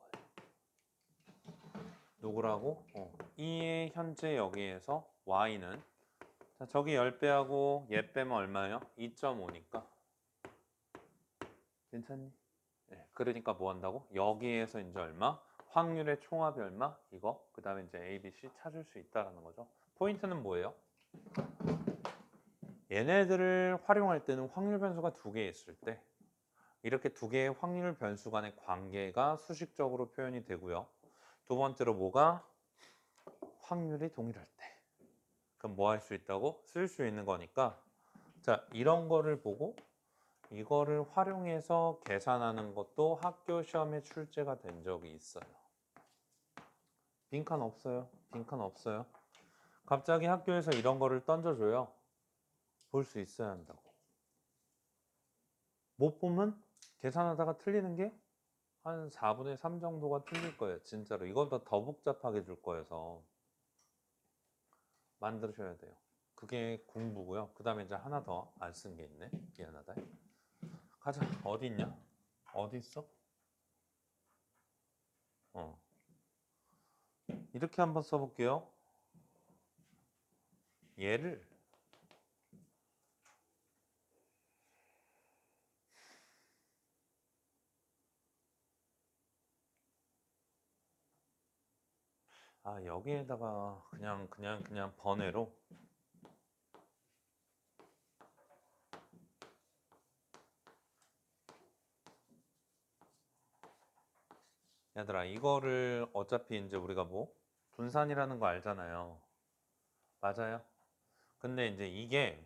누구라고? 2의 현재 여기에서 y는 자, 저기 10배하고 얘 빼면 얼마예요? 2.5니까 괜찮니? 네, 그러니까 뭐 한다고? 여기에서 이제 얼마? 확률의 총합이 얼마? 이거. 그 다음에 이제 A, B, C 찾을 수 있다는 거죠. 포인트는 뭐예요? 얘네들을 활용할 때는 확률 변수가 두 개 있을 때 이렇게 두 개의 확률 변수 간의 관계가 수식적으로 표현이 되고요. 두 번째로 뭐가? 확률이 동일할 때. 그럼 뭐 할 수 있다고? 쓸 수 있는 거니까 자, 이런 거를 보고 이거를 활용해서 계산하는 것도 학교 시험에 출제가 된 적이 있어요. 빈칸 없어요. 빈칸 없어요. 갑자기 학교에서 이런 거를 던져줘요. 볼 수 있어야 한다고. 못 보면 계산하다가 틀리는 게 한 4분의 3 정도가 틀릴 거예요. 진짜로. 이거보다 더 복잡하게 줄 거여서 만드셔야 돼요. 그게 공부고요. 그 다음에 이제 하나 더 안 쓴 게 있네. 미안하다. 가자. 어디 있냐? 어디 있어? 이렇게 한번 써볼게요. 얘를 여기에다가 그냥 번외로 얘들아 이거를 어차피 이제 우리가 뭐 분산이라는 거 알잖아요. 맞아요. 근데 이제 이게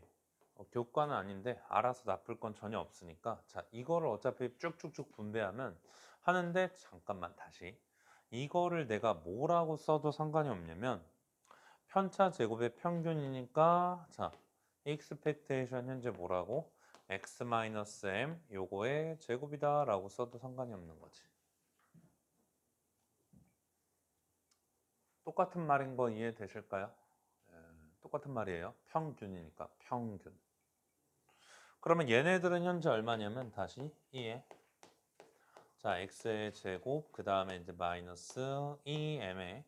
교과는 아닌데 알아서 나쁠 건 전혀 없으니까 자 이거를 어차피 쭉쭉쭉 분배하면 하는데 잠깐만 다시 이거를 내가 뭐라고 써도 상관이 없냐면 편차 제곱의 평균이니까 자 expectation 현재 뭐라고? x-m 요거의 제곱이다 라고 써도 상관이 없는 거지. 똑같은 말인 거 이해되실까요? 똑같은 말이에요. 평균이니까 평균. 그러면 얘네들은 현재 얼마냐면 다시 2에 자 x의 제곱 그 다음에 이제 마이너스 2m의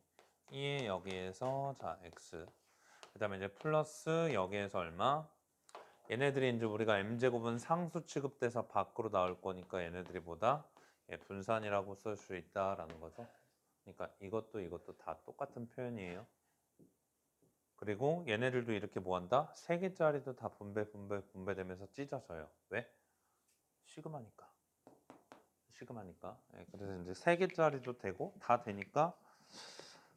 2에 여기에서 자 x 그 다음에 이제 플러스 여기에서 얼마? 얘네들이 이제 우리가 m제곱은 상수 취급돼서 밖으로 나올 거니까 얘네들이 보다 분산이라고 쓸 수 있다라는 거죠. 그러니까 이것도 다 똑같은 표현이에요. 그리고 얘네들도 이렇게 뭐한다? 3개짜리도 다 분배되면서 찢어져요. 왜? 시그마니까. 예, 그래서 이제 3개짜리도 되고 다 되니까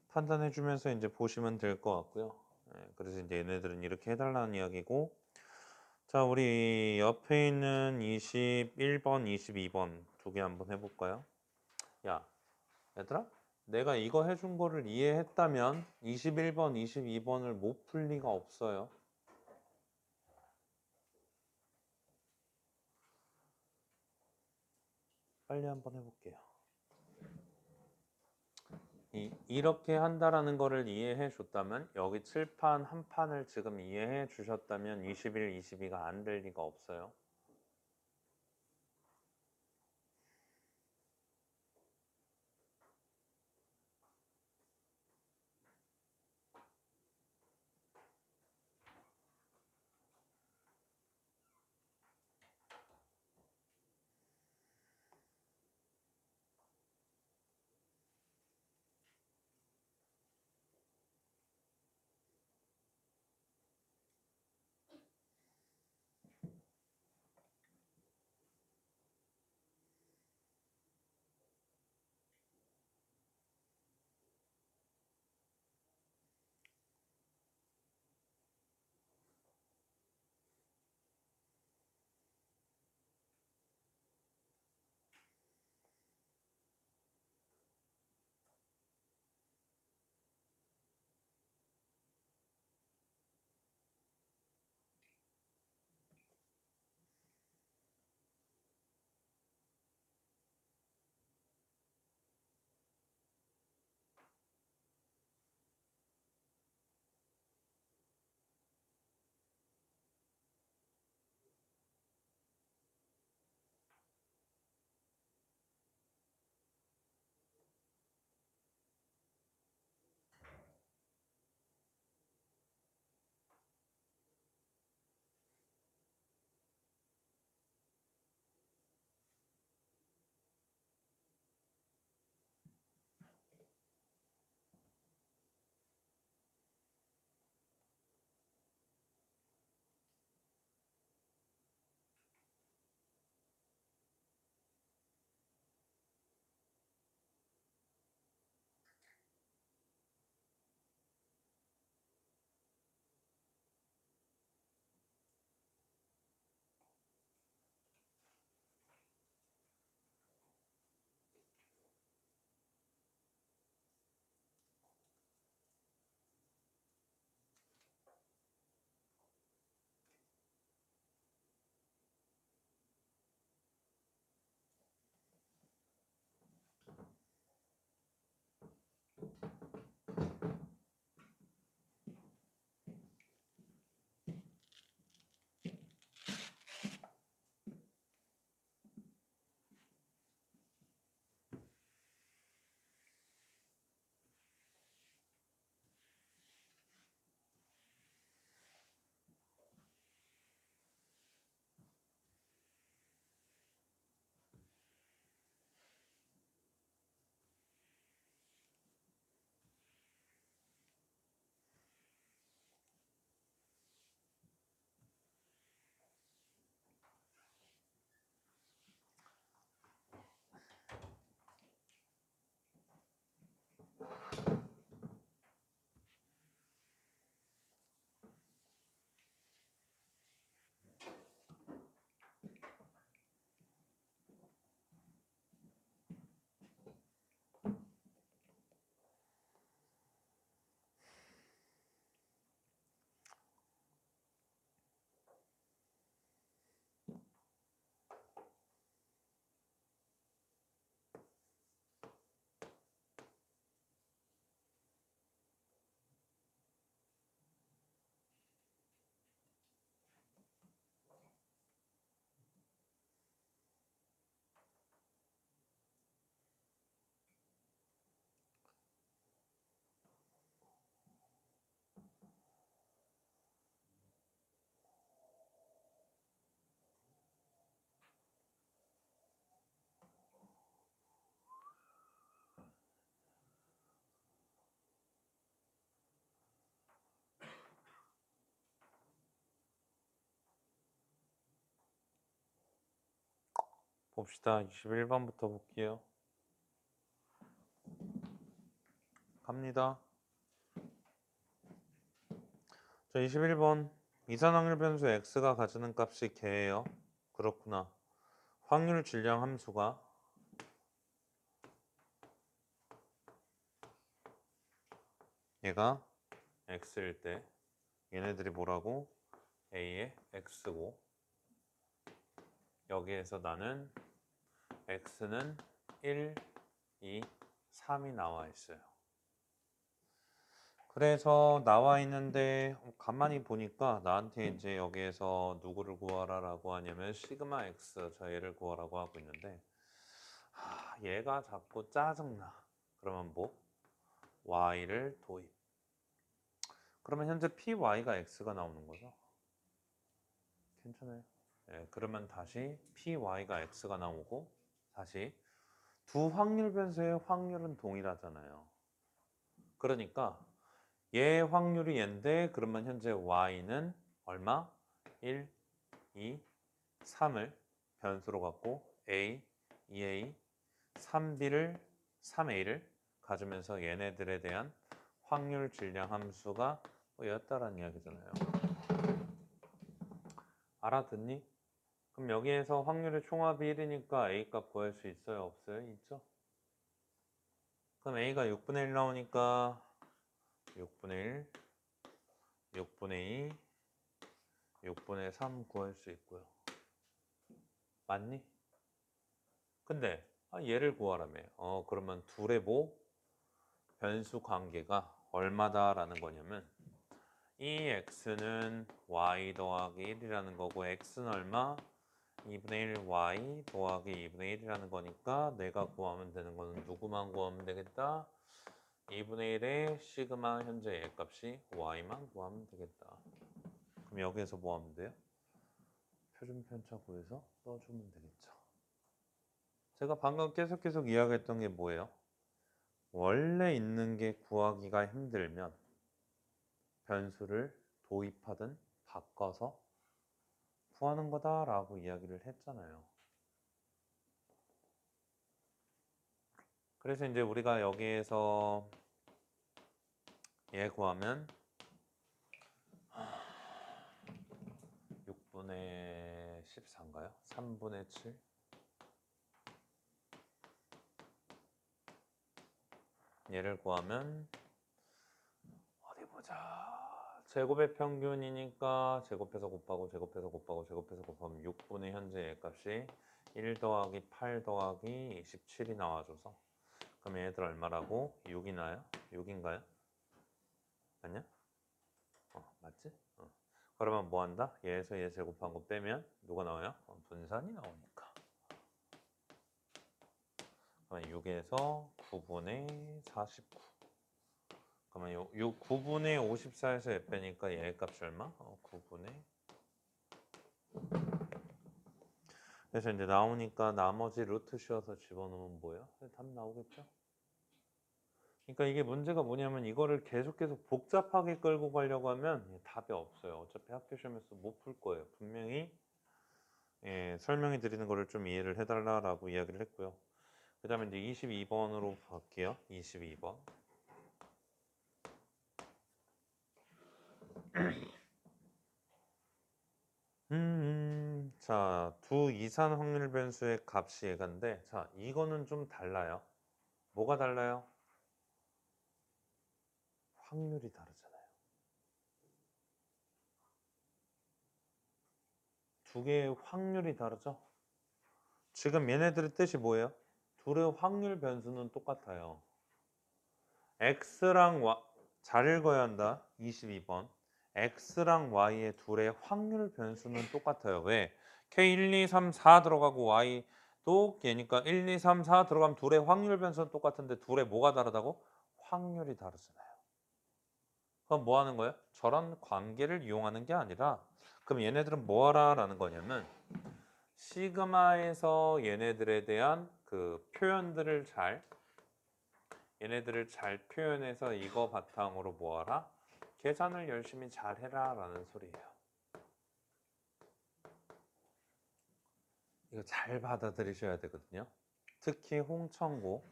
판단해 주면서 이제 보시면 될 것 같고요. 예, 그래서 이제 얘네들은 이렇게 해달라는 이야기고, 자, 우리 옆에 있는 21번, 22번 두 개 한번 해볼까요? 야, 얘들아, 내가 이거 해준 거를 이해했다면 21번, 22번을 못 풀 리가 없어요. 빨리 한번 해볼게요. 이렇게 한다라는 거를 이해해 줬다면, 여기 칠판 한 판을 지금 이해해 주셨다면 21, 22가 안 될 리가 없어요. 봅시다. 21번부터 볼게요. 갑니다. 자, 21번. 이산확률 변수 x가 가지는 값이 개예요. 그렇구나. 확률 질량 함수가 얘가 x일 때 얘네들이 뭐라고? a의 x고 여기에서 나는 x는 1, 2, 3이 나와 있어요. 그래서 나와 있는데 가만히 보니까 나한테 이제 여기에서 누구를 구하라 라고 하냐면 시그마 x 저 얘를 구하라고 하고 있는데 얘가 자꾸 짜증나. 그러면 뭐? y를 도입. 그러면 현재 py가 x가 나오는 거죠. 괜찮아요. 네, 그러면 다시 py가 x가 나오고 다시 두 확률 변수의 확률은 동일하잖아요. 그러니까 얘 확률이 얘인데 그러면 현재 y는 얼마? 1, 2, 3을 변수로 갖고 a, 2a, 3a를 가지면서 얘네들에 대한 확률 질량 함수가 였다라는 이야기잖아요. 알아듣니? 그럼 여기에서 확률의 총합이 1이니까 a 값 구할 수 있어요? 없어요? 있죠? 그럼 a가 6분의 1 나오니까 6분의 1, 6분의 2, 6분의 3 구할 수 있고요. 맞니? 근데 얘를 구하라며. 그러면 둘의 뭐? 변수 관계가 얼마다라는 거냐면 이 x는 y 더하기 1이라는 거고 x는 얼마? 2분의 1 y 더하기 2분의 1이라는 거니까 내가 구하면 되는 거는 누구만 구하면 되겠다? 2분의 1의 시그마 현재 얘 값이 y만 구하면 되겠다. 그럼 여기에서 뭐 하면 돼요? 표준 편차 구해서 넣어주면 되겠죠. 제가 방금 계속 이야기했던 게 뭐예요? 원래 있는 게 구하기가 힘들면 변수를 도입하든 바꿔서 구하는 거다라고 이야기를 했잖아요. 그래서 이제 우리가 여기에서 얘 구하면 6분의 14인가요? 3분의 7 얘를 구하면 어디 보자. 제곱의 평균이니까 제곱해서 곱하고 제곱해서 곱하고 제곱해서 곱하면 6분의 현재 얘 값이 1 더하기 8 더하기 27이 나와줘서 그럼 얘들 얼마라고? 6이 나요? 6인가요? 아니야? 맞지? 그러면 뭐 한다? 얘에서 얘 제곱한 거 빼면 누가 나와요? 분산이 나오니까. 그러면 6에서 9분의 49. 그러면 요 9분의 54에서 얘 빼니까 얘 값이 얼마? 9분의. 그래서 이제 나오니까 나머지 루트 씌워서 집어넣으면 뭐예요? 답 나오겠죠? 그러니까 이게 문제가 뭐냐면 이거를 계속 복잡하게 끌고 가려고 하면 답이 없어요. 어차피 학교 시험에서 못 풀 거예요. 분명히 설명해 드리는 거를 좀 이해를 해달라고 이야기를 했고요. 그 다음에 이제 22번으로 갈게요. 22번. 자, 두 이산 확률 변수의 값이 얘가인데, 자, 이거는 좀 달라요. 뭐가 달라요? 확률이 다르잖아요. 두 개의 확률이 다르죠? 지금 얘네들의 뜻이 뭐예요? 둘의 확률 변수는 똑같아요. x랑 y, 잘 읽어야 한다. 22번. x랑 y의 둘의 확률 변수는 똑같아요. 왜? k 1, 2, 3, 4 들어가고 y도 얘니까 1, 2, 3, 4 들어가면 둘의 확률 변수는 똑같은데 둘의 뭐가 다르다고? 확률이 다르잖아요. 그럼 뭐 하는 거예요? 저런 관계를 이용하는 게 아니라 그럼 얘네들은 뭐 하라라는 거냐면 시그마에서 얘네들에 대한 그 표현들을 얘네들을 잘 표현해서 이거 바탕으로 뭐하라? 계산을 열심히 잘 해라 라는 소리예요. 이거 잘 받아들이셔야 되거든요. 특히 홍천고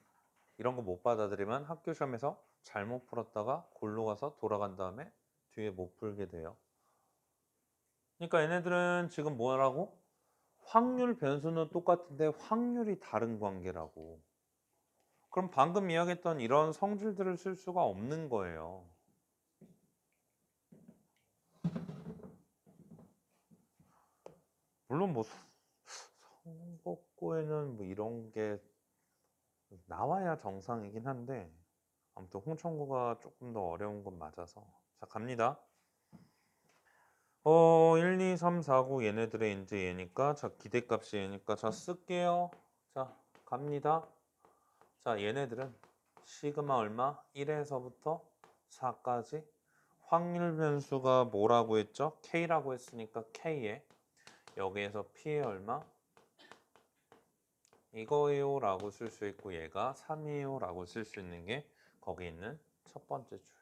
이런 거 못 받아들이면 학교 시험에서 잘못 풀었다가 골로 가서 돌아간 다음에 뒤에 못 풀게 돼요. 그러니까 얘네들은 지금 뭐라고? 확률 변수는 똑같은데 확률이 다른 관계라고. 그럼 방금 이야기했던 이런 성질들을 쓸 수가 없는 거예요. 물론 뭐 선거구에는 뭐 이런 게 나와야 정상이긴 한데 아무튼 홍천구가 조금 더 어려운 건 맞아서. 자, 갑니다. 1, 2, 3, 4, 9 얘네들의 이제 얘니까 자 기대값이 얘니까 자 쓸게요. 자 갑니다. 자 얘네들은 시그마 얼마? 1에서부터 4까지 확률 변수가 뭐라고 했죠? K라고 했으니까 K에 여기에서 P에 얼마? 이거예요 라고 쓸 수 있고 얘가 3이에요 라고 쓸 수 있는 게 거기 있는 첫 번째 줄.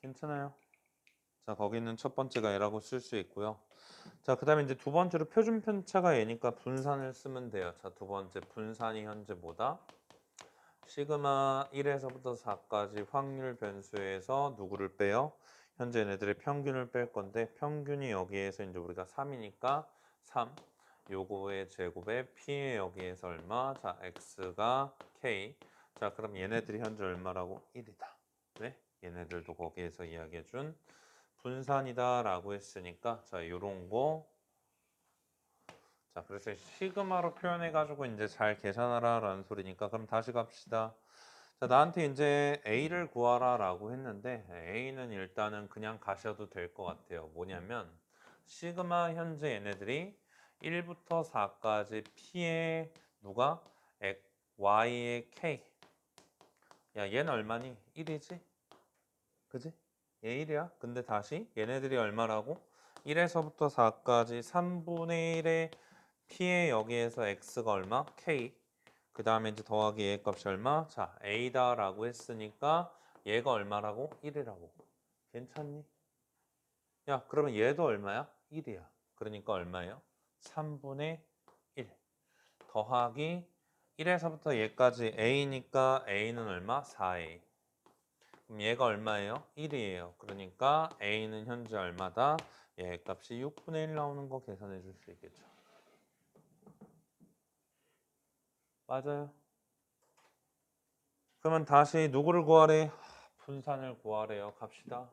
괜찮아요? 자 거기 있는 첫 번째가 얘라고 쓸 수 있고요. 자 그 다음에 이제 두 번째로 표준 편차가 얘니까 분산을 쓰면 돼요. 자 두 번째 분산이 현재 뭐다? 시그마 1에서부터 4까지 확률 변수에서 누구를 빼요? 현재 얘네들의 평균을 뺄 건데 평균이 여기에서 이제 우리가 3이니까 3 요거의 제곱에 P의 여기에서 얼마? 자 X가 K. 자 그럼 얘네들이 현재 얼마라고? 1이다. 왜? 얘네들도 거기에서 이야기해준 분산이다 라고 했으니까 자 요런 거 자 그래서 시그마로 표현해 가지고 이제 잘 계산하라 라는 소리니까 그럼 다시 갑시다. 자 나한테 이제 A를 구하라 라고 했는데 A는 일단은 그냥 가셔도 될 것 같아요. 뭐냐면 시그마 현재 얘네들이 1부터 4까지 P의 누가? Y의 K. 야 얘는 얼마니? 1이지? 그지? 얘 1이야. 근데 다시 얘네들이 얼마라고? 1에서부터 4까지 3분의 1의 P의 여기에서 X가 얼마? K. 그 다음에 이제 더하기 얘 값이 얼마? 자, A다라고 했으니까 얘가 얼마라고? 1이라고. 괜찮니? 야, 그러면 얘도 얼마야? 1이야. 그러니까 얼마예요? 3분의 1. 더하기 1에서부터 얘까지 A니까 A는 얼마? 4A. 그럼 얘가 얼마예요? 1이에요. 그러니까 A는 현재 얼마다? 얘 값이 6분의 1 나오는 거 계산해 줄 수 있겠죠. 맞아요. 그러면 다시 누구를 구하래? 분산을 구하래요. 갑시다.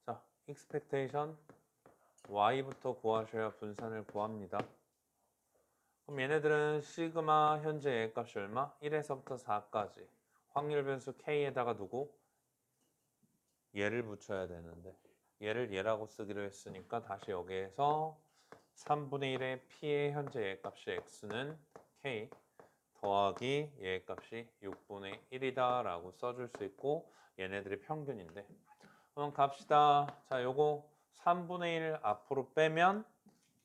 자, expectation y부터 구하셔야 분산을 구합니다. 그럼 얘네들은 시그마 현재 얘 값이 얼마? 1에서부터 4까지 확률 변수 k에다가 누구? 얘를 붙여야 되는데 얘를 얘라고 쓰기로 했으니까 다시 여기에서 3분의 1의 p의 현재 얘 값이 x는 k 더하기 얘 값이 6분의 1이다 라고 써줄 수 있고 얘네들이 평균인데 그럼 갑시다. 자 요거 3분의 1 앞으로 빼면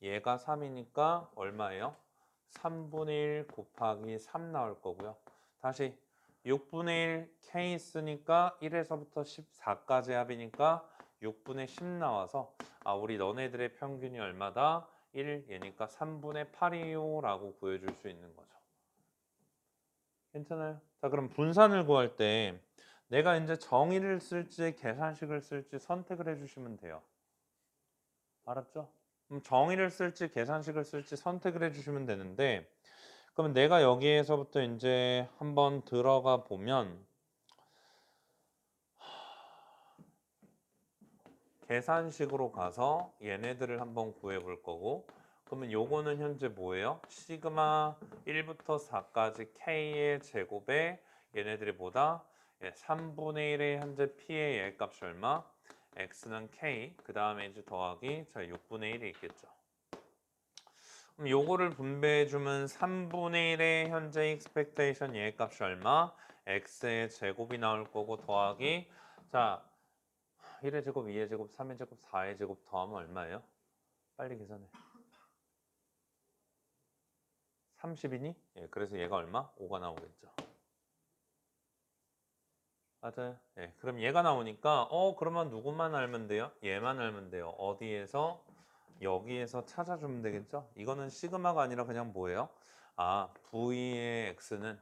얘가 3이니까 얼마예요? 3분의 1 곱하기 3 나올 거고요. 다시 6분의 1 k 있으니까 1에서부터 14까지 합이니까 6분의 10 나와서 아 우리 너네들의 평균이 얼마다? 1 얘니까 3분의 8이요 라고 구해줄 수 있는 거죠. 괜찮아요? 자 그럼 분산을 구할 때 내가 이제 정의를 쓸지 계산식을 쓸지 선택을 해주시면 돼요. 알았죠? 그럼 정의를 쓸지 계산식을 쓸지 선택을 해주시면 되는데 그러면 내가 여기에서부터 이제 한번 들어가 보면 계산식으로 가서 얘네들을 한번 구해 볼 거고 그러면 요거는 현재 뭐예요? 시그마 1부터 4까지 k의 제곱에 얘네들이 뭐다? 3분의 1의 현재 p의 얘 값이 얼마? x는 k 그 다음에 이제 더하기 자 6분의 1이 있겠죠. 그럼 요거를 분배해주면 3분의 1의 현재 expectation 얘 값이 얼마? x의 제곱이 나올 거고 더하기 자 1의 제곱, 2의 제곱, 3의 제곱, 4의 제곱 더하면 얼마예요? 빨리 계산해. 30이니? 예, 그래서 얘가 얼마? 5가 나오겠죠. 맞아요. 예, 그럼 얘가 나오니까 그러면 누구만 알면 돼요? 얘만 알면 돼요. 어디에서? 여기에서 찾아주면 되겠죠? 이거는 시그마가 아니라 그냥 뭐예요? 아, V의 X는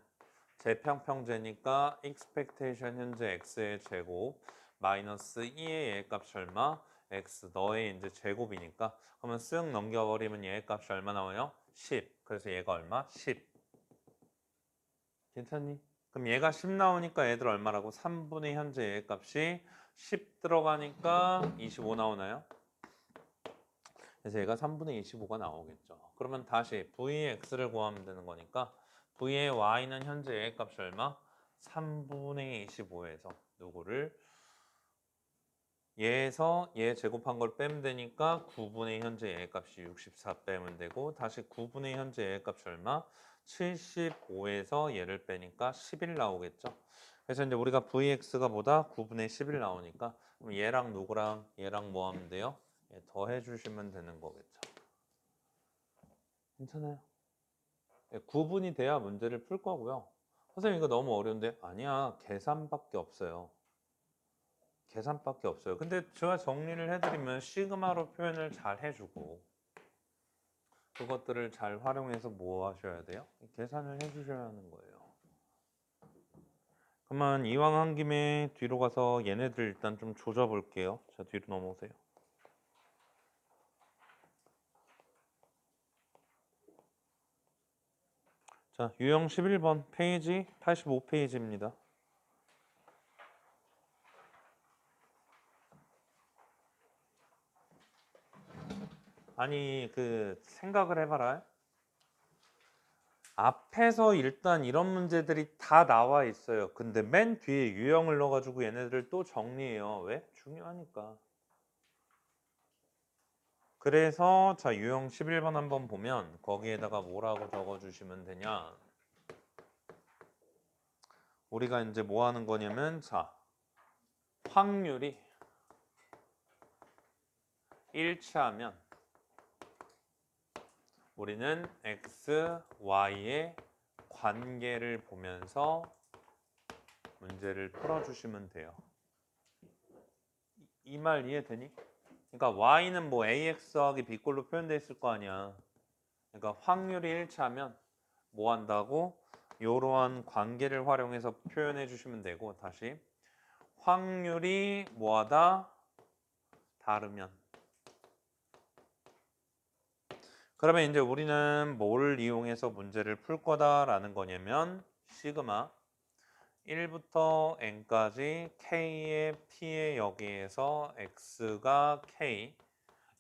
재평평제니까 expectation 현재 X의 제곱 마이너스 2의 얘의 값이 얼마? X 너의 이제 제곱이니까 그러면 쓱 넘겨버리면 얘의 값이 얼마 나와요? 10. 그래서 얘가 얼마? 10. 괜찮니? 그럼 얘가 10 나오니까 얘들 얼마라고? 3분의 현재 얘의 값이 10 들어가니까 25 나오나요? 그래서 얘가 3분의 25가 나오겠죠. 그러면 다시 V의 X를 구하면 되는 거니까 V의 Y는 현재 얘의 값이 얼마? 3분의 25에서 누구를? 얘에서 얘 제곱한 걸 빼면 되니까 9분의 현재 얘의 값이 64 빼면 되고 다시 9분의 현재 얘의 값이 얼마? 75에서 얘를 빼니까 11 나오겠죠. 그래서 이제 우리가 Vx가 뭐다? 9분의 11 나오니까 그럼 얘랑 누구랑 얘랑 뭐 하면 돼요? 더해 주시면 되는 거겠죠. 괜찮아요. 9분이 돼야 문제를 풀 거고요. 선생님 이거 너무 어려운데? 아니야. 계산밖에 없어요. 계산밖에 없어요. 근데 제가 정리를 해드리면 시그마로 표현을 잘 해주고 그것들을 잘 활용해서 뭐 하셔야 돼요? 계산을 해주셔야 하는 거예요. 그러면 이왕 한 김에 뒤로 가서 얘네들 일단 좀 조져볼게요. 자, 뒤로 넘어오세요. 자, 유형 11번 페이지 85페이지입니다. 아니 그 생각을 해봐라. 앞에서 일단 이런 문제들이 다 나와 있어요. 근데 맨 뒤에 유형을 넣어가지고 얘네들을 또 정리해요. 왜? 중요하니까. 그래서 자 유형 11번 한번 보면 거기에다가 뭐라고 적어주시면 되냐. 우리가 이제 뭐 하는 거냐면 자 확률이 일치하면 우리는 x, y의 관계를 보면서 문제를 풀어주시면 돼요. 이 말 이해되니? 그러니까 y는 뭐 ax 더하기 b꼴로 표현되어 있을 거 아니야. 그러니까 확률이 일치하면 뭐 한다고? 이러한 관계를 활용해서 표현해 주시면 되고 다시 확률이 뭐하다? 다르면 그러면 이제 우리는 뭘 이용해서 문제를 풀 거다라는 거냐면 시그마 1부터 n까지 k의 p의 여기에서 x가 k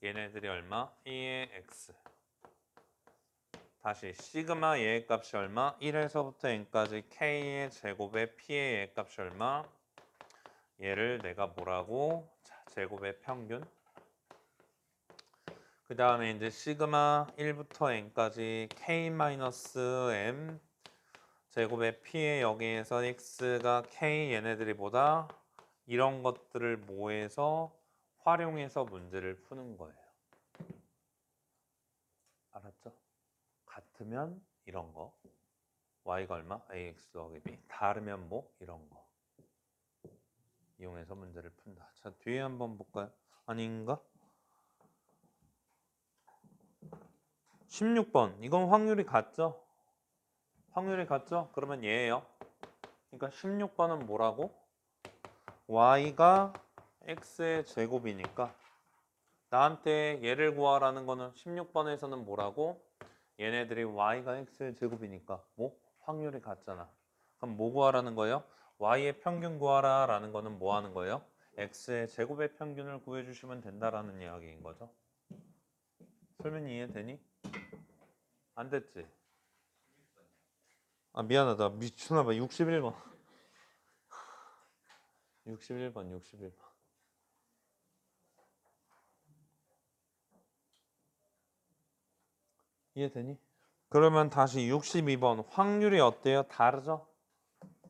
얘네들이 얼마? 2의 x 다시 시그마 얘의 값이 얼마? 1에서부터 n까지 k의 제곱의 p의 얘의 값이 얼마? 얘를 내가 뭐라고? 자, 제곱의 평균 그 다음에 이제 시그마 1부터 n까지 k-m 제곱의 p의 여기에서 x가 k 얘네들이 보다 이런 것들을 모해서 활용해서 문제를 푸는 거예요. 알았죠? 같으면 이런 거 y가 얼마? ax 더하기 b 다르면 뭐? 이런 거 이용해서 문제를 푼다. 자 뒤에 한번 볼까요? 아닌가? 16번 이건 확률이 같죠? 확률이 같죠? 그러면 얘예요. 그러니까 16번은 뭐라고? y가 x의 제곱이니까 나한테 얘를 구하라는 거는 16번에서는 뭐라고? 얘네들이 y가 x의 제곱이니까 뭐? 확률이 같잖아. 그럼 뭐 구하라는 거예요? y의 평균 구하라 라는 거는 뭐 하는 거예요? x의 제곱의 평균을 구해주시면 된다라는 이야기인 거죠. 설명이 이해되니? 안 됐지? 아 미안하다. 미쳤나봐. 61번. 61번. 이해되니? 그러면 다시 62번. 확률이 어때요? 다르죠?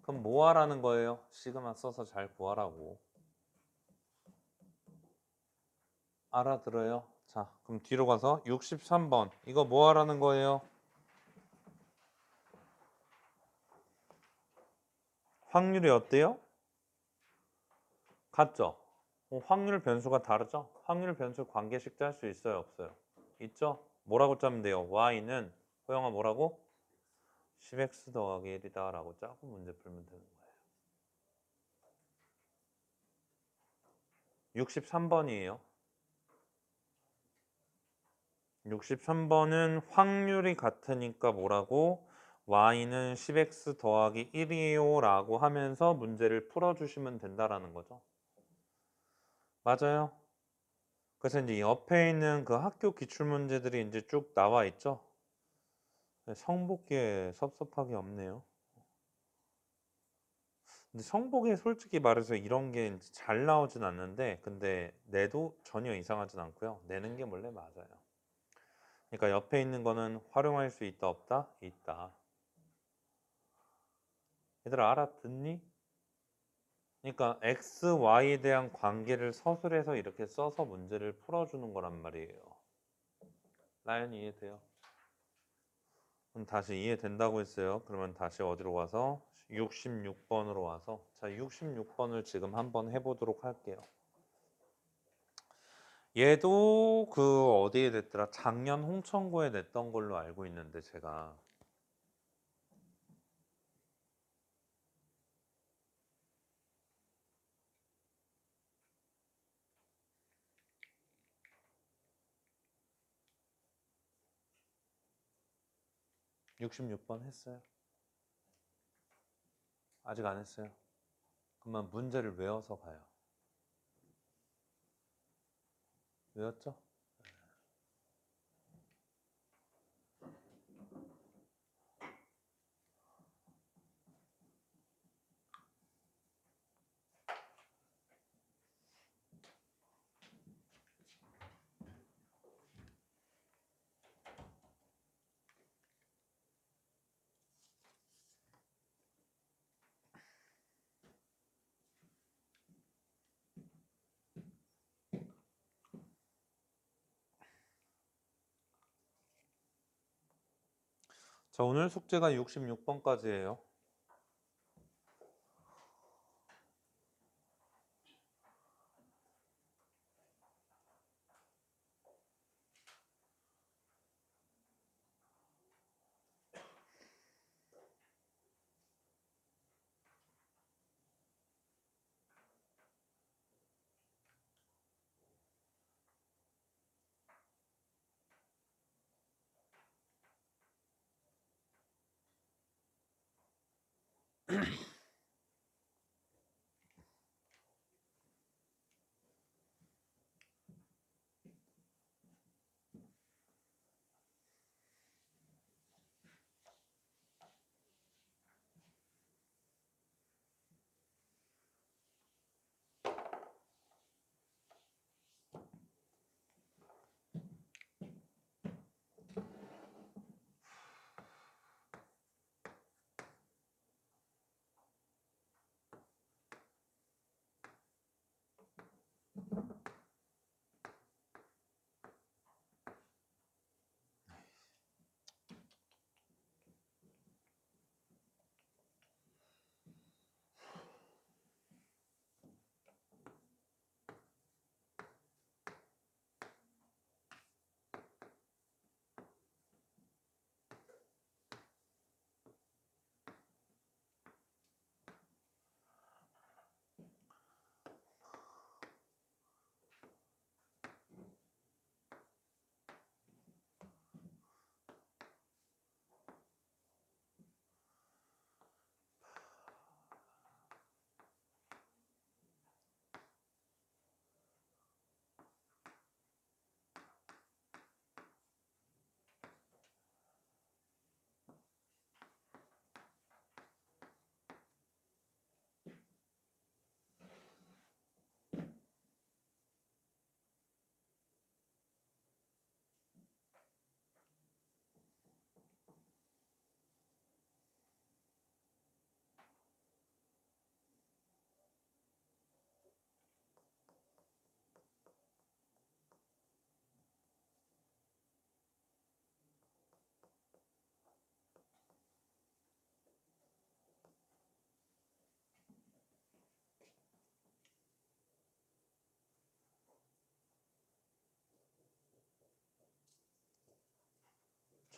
그럼 뭐 하라는 거예요? 시그마 써서 잘 구하라고. 알아들어요? 자, 그럼 뒤로 가서 63번. 이거 뭐 하라는 거예요? 확률이 어때요? 같죠? 확률 변수가 다르죠? 확률 변수 관계식 짤 수 있어요, 없어요? 있죠? 뭐라고 짜면 돼요? y는 호영아 뭐라고? 10x 더하기 1이다 라고 짜고 문제 풀면 되는 거예요. 63번이에요. 63번은 확률이 같으니까 뭐라고? y는 10x 더하기 1이에요 라고 하면서 문제를 풀어주시면 된다라는 거죠. 맞아요. 그래서 이제 옆에 있는 그 학교 기출문제들이 이제 쭉 나와 있죠. 성복기에 섭섭하게 없네요. 근데 성복에 솔직히 말해서 이런 게 이제 잘 나오진 않는데 근데 내도 전혀 이상하진 않고요. 내는 게 원래 맞아요. 그러니까 옆에 있는 거는 활용할 수 있다 없다? 있다. 얘들아 알아듣니? 그러니까 x, y에 대한 관계를 서술해서 이렇게 써서 문제를 풀어주는 거란 말이에요. 라연 이해돼요? 그럼 다시 이해된다고 했어요. 그러면 다시 어디로 와서 66번으로 와서 자 66번을 지금 한번 해보도록 할게요. 얘도 그 어디에 냈더라? 작년 홍천구에 냈던 걸로 알고 있는데 제가 66번 했어요. 아직 안 했어요. 그러면 문제를 외워서 가요. 외웠죠? 자 오늘 숙제가 66번까지예요.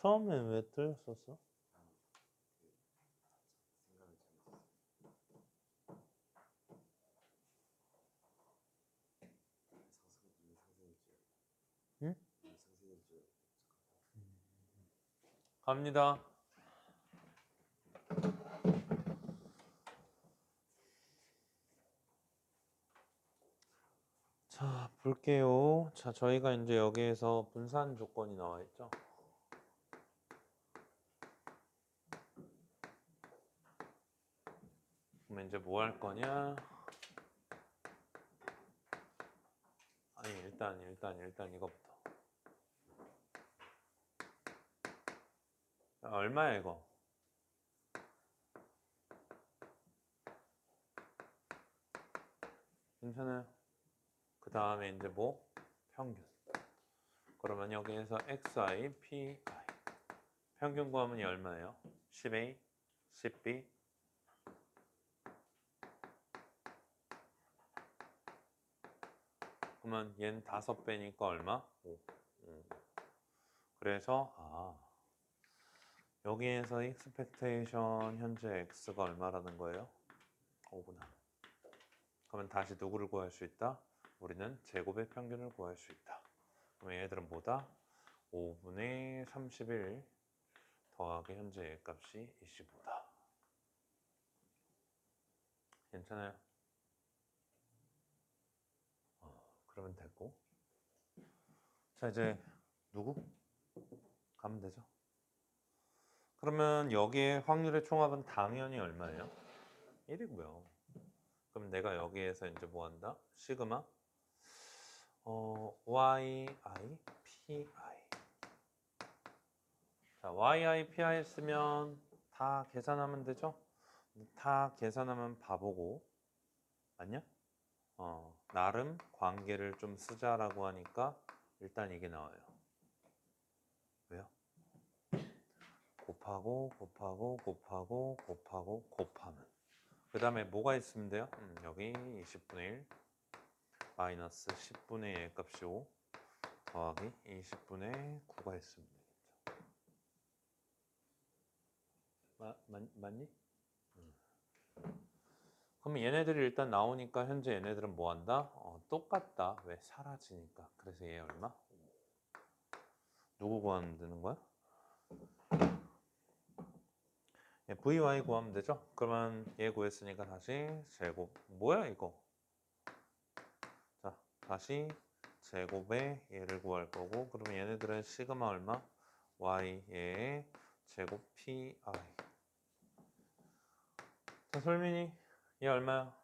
처음에 왜 틀렸었어? 응? 갑니다. 자, 볼게요. 자, 저희가 이제 여기에서 분산 조건이 나와 있죠. 그럼 이제 뭐 할 거냐? 아니, 일단 이거부터. 자, 얼마야 이거? 괜찮아요. 그 다음에 이제 뭐? 평균. 그러면 여기에서 xi, pi. 평균 구하면 이 얼마예요? 10a, 10b. 그러면 얘는 5배니까 얼마? 5. 그래서 여기에서 expectation 현재 x가 얼마라는 거예요? 5구나. 그러면 다시 누구를 구할 수 있다? 우리는 제곱의 평균을 구할 수 있다. 그럼 얘들은 뭐다? 5분의 31 더하기 현재 값이 25다. 괜찮아요? 그러면 됐고. 자, 이제 누구? 가면 되죠. 그러면 여기에 확률의 총합은 당연히 얼마예요? 1이고요. 그럼 내가 여기에서 이제 뭐 한다? 시그마 yi, pi. 자, yi, pi 쓰면 다 계산하면 되죠? 다 계산하면 바보고 맞냐? 나름 관계를 좀 쓰자라고 하니까 일단 이게 나와요. 왜요? 곱하면 그 다음에 뭐가 있으면 돼요? 여기 20분의 1 마이너스 10분의 1 값이 5 더하기 20분의 9가 있으면 되겠죠. 맞니? 그럼 얘네들이 일단 나오니까 현재 얘네들은 뭐 한다? 똑같다. 왜? 사라지니까. 그래서 얘 얼마? 누구 구하면 되는 거야? VY 구하면 되죠? 그러면 얘 구했으니까 다시 제곱. 뭐야 이거? 자, 다시 제곱에 얘를 구할 거고 그러면 얘네들은 시그마 얼마? Y의 제곱 PI. 자, 솔민이 얘 얼마야?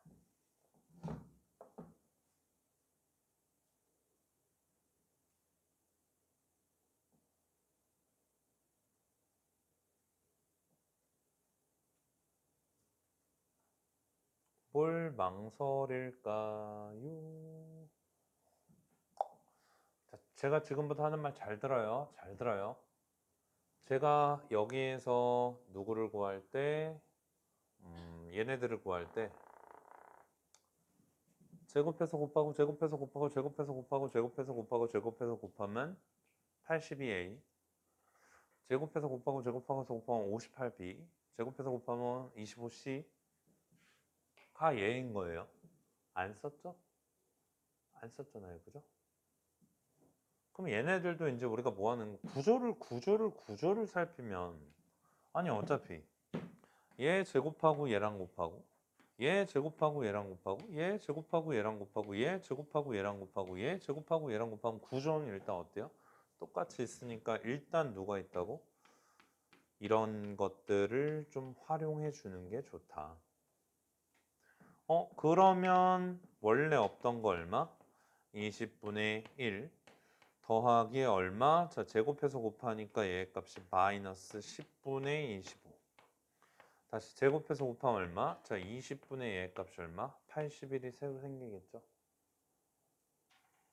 뭘 망설일까요? 자, 제가 지금부터 하는 말 잘 들어요. 잘 들어요. 제가 여기에서 누구를 구할 때 얘네들을 구할 때 제곱해서 곱하고 제곱해서 곱하고 제곱해서 곱하고 제곱해서 곱하고 제곱해서 곱하면 82a 제곱해서 곱하고 제곱하고 곱하면 58b 제곱해서 곱하면 25c가 얘인 거예요. 안 썼죠? 안 썼잖아요. 그죠? 그럼 얘네들도 이제 우리가 뭐 하는 구조를 살피면 아니 어차피 얘 제곱하고 얘랑 곱하고 얘 제곱하고 얘랑 곱하고 얘 제곱하고 얘랑 곱하고 얘 제곱하고 얘랑 곱하고 얘 제곱하고 얘랑 곱하면 구조는 일단 어때요? 똑같이 있으니까 일단 누가 있다고? 이런 것들을 좀 활용해 주는 게 좋다. 그러면 원래 없던 거 얼마? 20분의 1 더하기 얼마? 자, 제곱해서 곱하니까 얘 값이 마이너스 10분의 25. 다시 제곱해서 곱하면 얼마? 자, 20분의 얘 값이 얼마? 81이 새로 생기겠죠?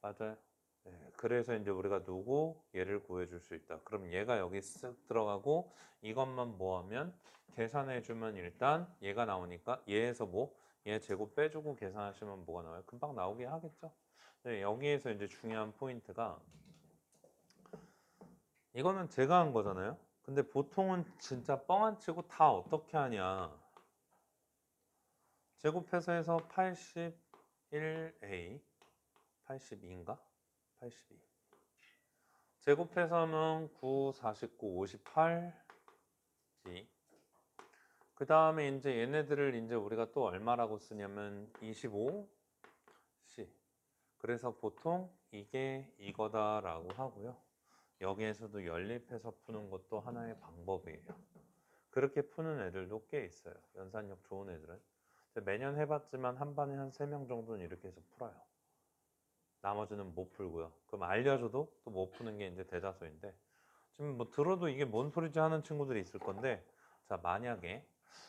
맞아요. 네, 그래서 이제 우리가 누구? 얘를 구해줄 수 있다. 그럼 얘가 여기 쓱 들어가고 이것만 뭐하면 계산해주면 일단 얘가 나오니까 얘에서 뭐? 얘 제곱 빼주고 계산하시면 뭐가 나와요? 금방 나오게 하겠죠? 네, 여기에서 이제 중요한 포인트가 이거는 제가 한 거잖아요. 근데 보통은 진짜 뻥 안 치고 다 어떻게 하냐. 제곱해서 해서 81A 82인가? 82 제곱해서 하면 9, 49, 58G 그 다음에 이제 얘네들을 이제 우리가 또 얼마라고 쓰냐면 25C 그래서 보통 이게 이거다라고 하고요. 여기에서도 연립해서 푸는 것도 하나의 방법이에요. 그렇게 푸는 애들도 꽤 있어요. 연산력 좋은 애들은. 매년 해봤지만 한 반에 한 3명 정도는 이렇게 해서 풀어요. 나머지는 못 풀고요. 그럼 알려줘도 또 못 푸는 게 이제 대다수인데 지금 뭐 들어도 이게 뭔 소리지 하는 친구들이 있을 건데 자 만약에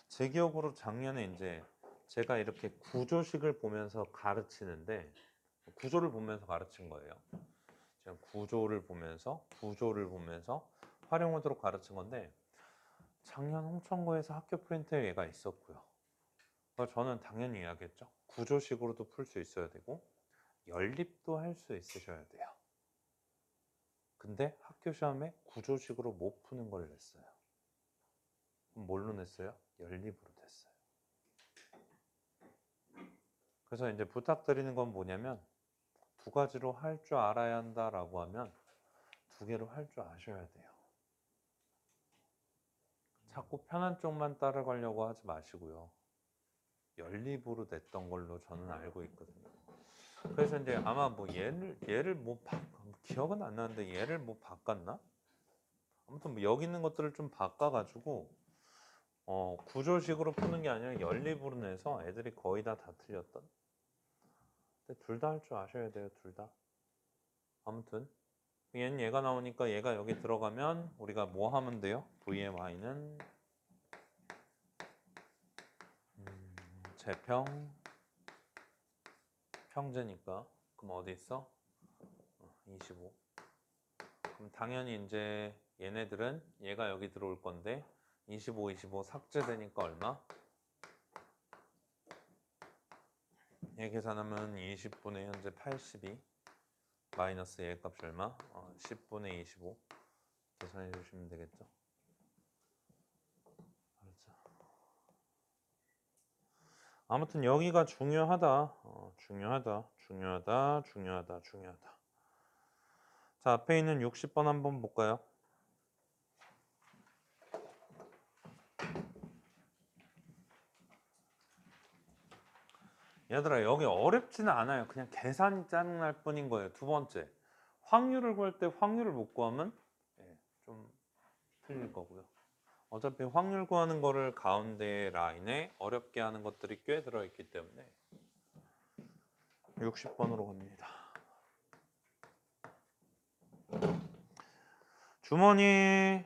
제 기억으로 작년에 이제 제가 이렇게 구조식을 보면서 가르치는데 구조를 보면서 가르친 거예요. 제가 구조를 보면서 활용하도록 가르친 건데 작년 홍천고에서 학교 프린트에 얘가 있었고요. 그래서 저는 당연히 이야기했죠. 구조식으로도 풀 수 있어야 되고 연립도 할 수 있으셔야 돼요. 근데 학교 시험에 구조식으로 못 푸는 걸 냈어요. 그럼 뭘로 냈어요? 연립으로 냈어요. 그래서 이제 부탁드리는 건 뭐냐면 두 가지로 할 줄 알아야 한다라고 하면 두 개로 할 줄 아셔야 돼요. 자꾸 편한 쪽만 따라가려고 하지 마시고요. 연립으로 냈던 걸로 저는 알고 있거든요. 그래서 이제 아마 뭐 얘를 뭐 기억은 안 나는데 얘를 뭐 바꿨나? 아무튼 뭐 여기 있는 것들을 좀 바꿔가지고 구조식으로 푸는 게 아니라 연립으로 내서 애들이 거의 다 틀렸던. 근데 둘 다 할 줄 아셔야 돼요, 둘 다. 아무튼 얘는 얘가 나오니까 얘가 여기 들어가면 우리가 뭐 하면 돼요? V의 Y는 재평 평제니까 그럼 어디 있어? 25. 그럼 당연히 이제 얘네들은 얘가 여기 들어올 건데 25, 25 삭제되니까 얼마? 얘 계산하면 20분의 현재 82 마이너스 얘 값이 얼마? 10분의 25 계산해 주시면 되겠죠. 그렇죠. 아무튼 여기가 중요하다. 중요하다. 자, 앞에 있는 60번 한번 볼까요? 얘들아 여기 어렵지는 않아요. 그냥 계산이 짜증날 뿐인 거예요. 두 번째 확률을 구할 때 확률을 못 구하면 좀 틀릴 거고요. 어차피 확률 구하는 거를 가운데 라인에 어렵게 하는 것들이 꽤 들어있기 때문에 60번으로 갑니다. 주머니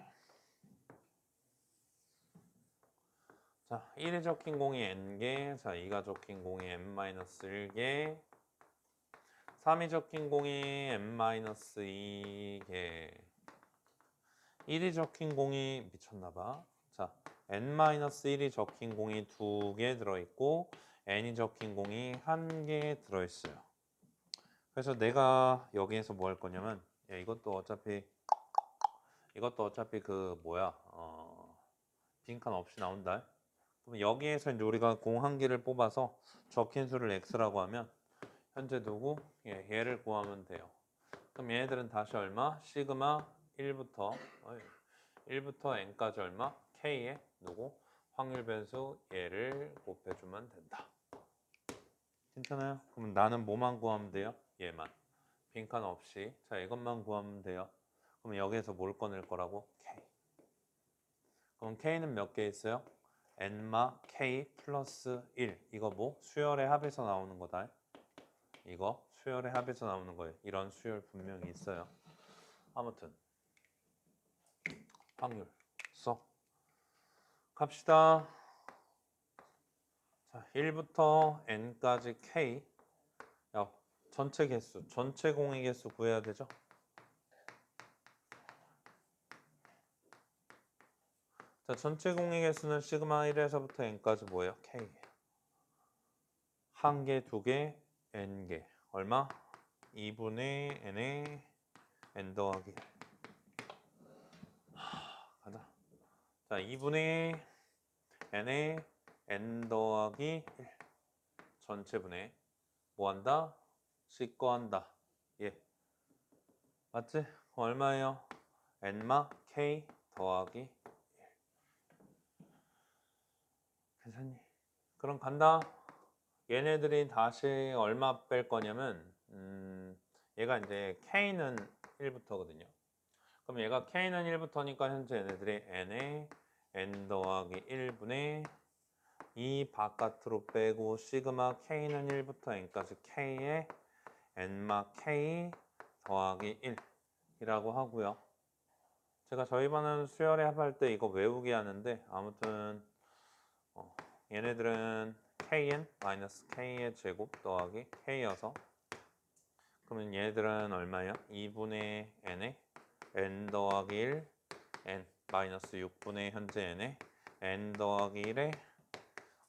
자 1이 적힌 공이 n개 자 2가 적힌 공이 n-1개 3이 적힌 공이 n-2개 1이 적힌 공이 미쳤나봐. 자 n-1이 적힌 공이 2개 들어있고 n이 적힌 공이 1개 들어있어요. 그래서 내가 여기에서 뭐 할 거냐면 야, 이것도 어차피 그 뭐야 빈칸 없이 나온다. 그럼 여기에서 이제 우리가 공 한 개를 뽑아서 적힌 수를 x라고 하면 현재 누구? 얘를 구하면 돼요. 그럼 얘네들은 다시 얼마? 시그마 1부터 n까지 얼마? k에 누구? 확률 변수 얘를 곱해주면 된다. 괜찮아요? 그럼 나는 뭐만 구하면 돼요? 얘만. 빈칸 없이. 자, 이것만 구하면 돼요. 그럼 여기에서 뭘 꺼낼 거라고? k. 그럼 k는 몇 개 있어요? n마 k 플러스 1. 이거 뭐? 수열의 합에서 나오는 거다. 이거 수열의 합에서 나오는 거예요. 이런 수열 분명히 있어요. 아무튼 확률 써. 갑시다. 자, 1부터 n까지 k. 야, 전체 개수, 전체 공의 개수 구해야 되죠? 자, 전체 공의 개수는 시그마 1에서부터 n까지 뭐예요? k. 한 개, 두 개, n개. 얼마? 2분의 n의 n 더하기 자, 2분의 n에 n 더하기 1 전체분의 뭐한다? 씻거한다. 예, 맞지? 얼마예요? n마 k 더하기 1. 괜찮니? 그럼 간다. 얘네들이 다시 얼마 뺄 거냐면 얘가 이제 k는 1부터거든요. 그럼 얘가 k는 1부터니까 현재 얘네들이 n에 n 더하기 1분의 2 바깥으로 빼고 시그마 k는 1부터 n까지 k에 n마 k 더하기 1이라고 하고요. 제가 저희 반은 수열에 합할 때 이거 외우게 하는데 아무튼 얘네들은 kn 마이너스 k의 제곱 더하기 k여서 그러면 얘네들은 얼마예요? 2분의 n에 n 더하기 1 n 마이너스 6분의 현재 n에 n 더하기 1에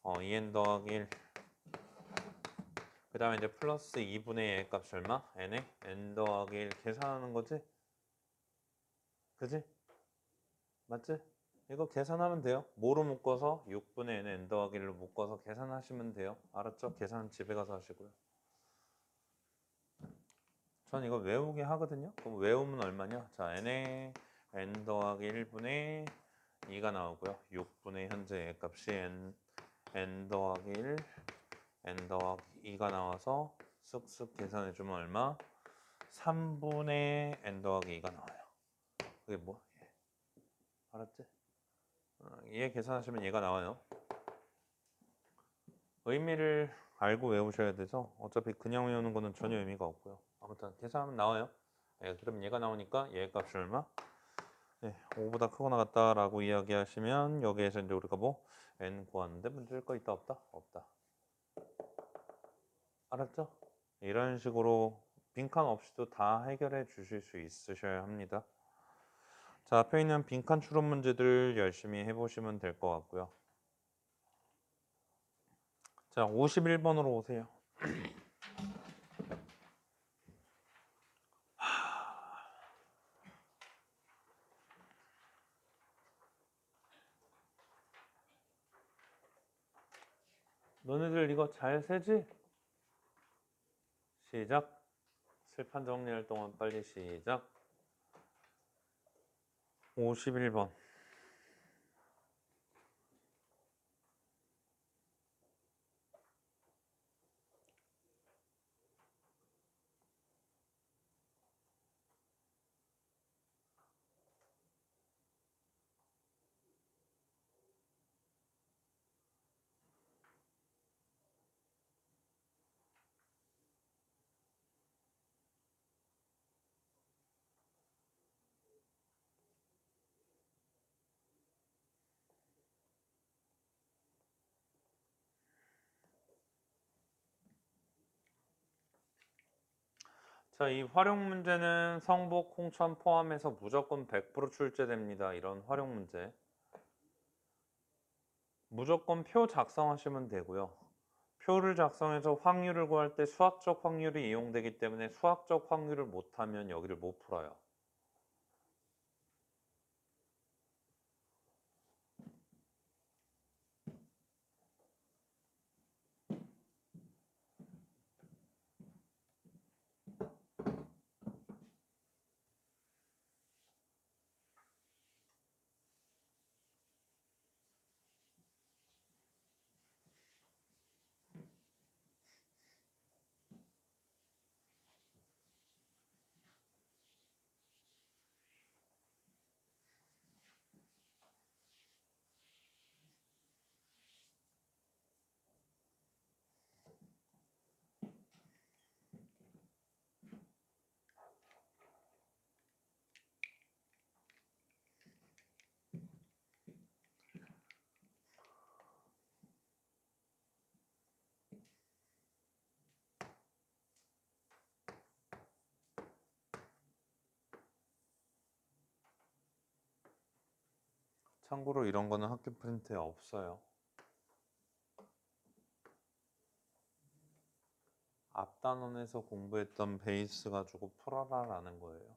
2n 더하기 1 그 다음에 이제 플러스 2분의 의 값이 얼마? n에 n 더하기 1 계산하는 거지? 그지? 맞지? 이거 계산하면 돼요. 뭐로 묶어서? 6분의 n 더하기 1로 묶어서 계산하시면 돼요. 알았죠? 계산 집에 가서 하시고요. 전 이거 외우게 하거든요. 그럼 외우면 얼마냐? 자, n에 n 더하기 1분의 2가 나오고요. 6분의 현재 값이 n 더하기 1, n 더하기 2가 나와서 쓱쓱 계산해주면 얼마? 3분의 n 더하기 2가 나와요. 그게 뭐? 알았지? 얘 계산하시면 얘가 나와요. 의미를 알고 외우셔야 돼서 어차피 그냥 외우는 거는 전혀 의미가 없고요. 아무튼 계산하면 나와요. 네, 그럼 얘가 나오니까 얘 값이 얼마? 네, 5보다 크거나 같다라고 이야기하시면 여기에서 이제 우리가 뭐 n 구하는데 문제일 거 있다 없다? 없다. 알았죠? 이런 식으로 빈칸 없이도 다 해결해 주실 수 있으셔야 합니다. 자, 앞에 있는 빈칸 추론 문제들 열심히 해보시면 될 것 같고요. 자, 51번으로 오세요. 너네들 이거 잘 세지? 시작. 실판 정리할 동안 빨리 시작. 51번. 자, 이 활용 문제는 성복, 홍천 포함해서 무조건 100% 출제됩니다. 이런 활용 문제. 무조건 표 작성하시면 되고요. 표를 작성해서 확률을 구할 때 수학적 확률이 이용되기 때문에 수학적 확률을 못하면 여기를 못 풀어요. 참고로 이런 거는 학교 프린트에 없어요. 앞단원에서 공부했던 베이스 가지고 풀어라라는 거예요.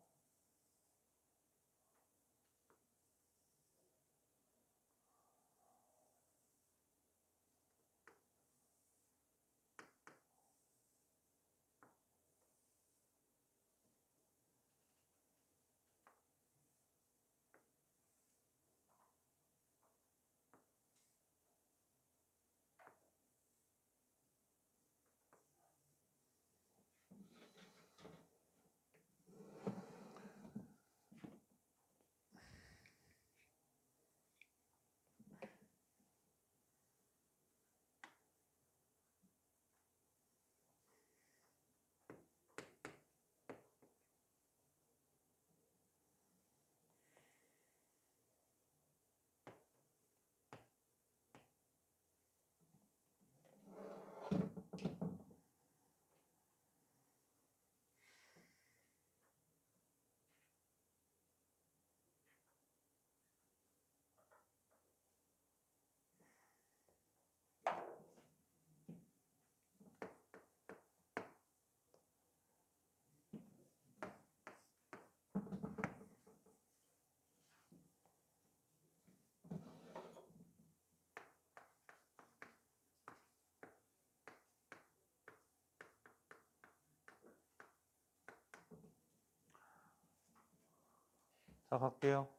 자, 갈게요.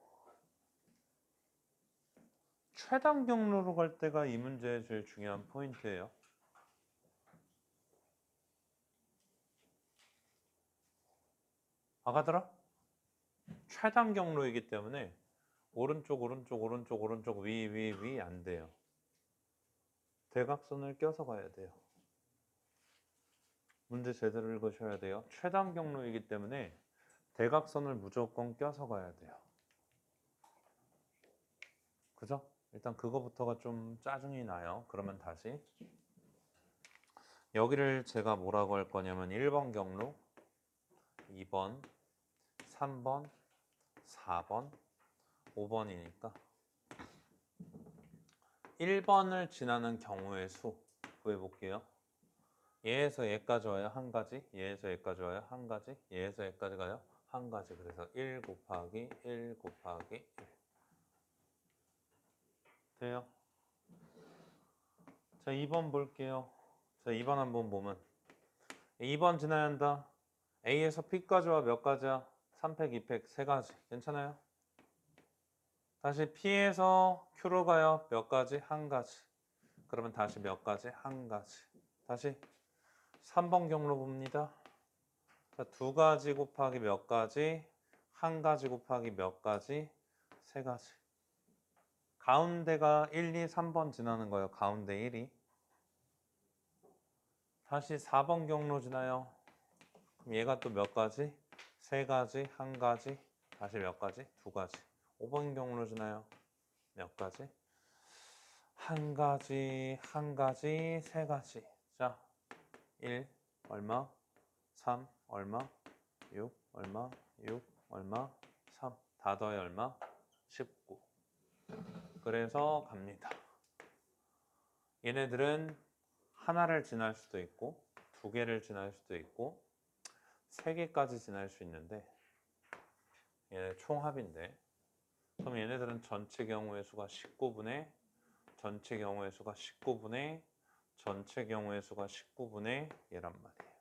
최단 경로로 갈 때가 이 문제의 제일 중요한 포인트예요. 아가들아? 최단 경로이기 때문에 오른쪽, 오른쪽, 오른쪽, 오른쪽, 위, 위, 위 안 돼요. 대각선을 껴서 가야 돼요. 문제 제대로 읽으셔야 돼요. 최단 경로이기 때문에 대각선을 무조건 껴서 가야 돼요. 그죠? 일단 그거부터가 좀 짜증이 나요. 그러면 다시 여기를 제가 뭐라고 할 거냐면 1번 경로, 2번, 3번, 4번, 5번이니까 1번을 지나는 경우의 수 구해볼게요. 얘에서 얘까지 와요. 한 가지. 얘에서 얘까지 와요. 한 가지. 얘에서 얘까지 가요. 한 가지. 그래서 1 곱하기 1 곱하기 1. 돼요? 자, 2번 볼게요. 자, 2번 한번 보면 2번 지나야 한다. A에서 P까지 와 몇 가지야? 3팩, 2팩, 세 가지. 괜찮아요? 다시 P에서 Q로 가요. 몇 가지? 한 가지. 그러면 다시 몇 가지? 한 가지. 다시 3번 경로 봅니다. 자, 두 가지 곱하기 몇 가지? 한 가지 곱하기 몇 가지? 세 가지. 가운데가 1, 2, 3번 지나는 거예요. 가운데 1이. 다시 4번 경로 지나요. 그럼 얘가 또 몇 가지? 세 가지, 한 가지, 다시 몇 가지? 두 가지. 5번 경로 지나요. 몇 가지? 한 가지, 한 가지, 세 가지. 자, 1 얼마? 3 얼마? 6 얼마? 6 얼마? 3 다 더해 얼마? 19. 그래서 갑니다. 얘네들은 하나를 지날 수도 있고 두 개를 지날 수도 있고 세 개까지 지날 수 있는데 얘네 총합인데 그럼 얘네들은 전체 경우의 수가 19분의 전체 경우의 수가 19분의 전체 경우의 수가 19분의 얘란 말이에요.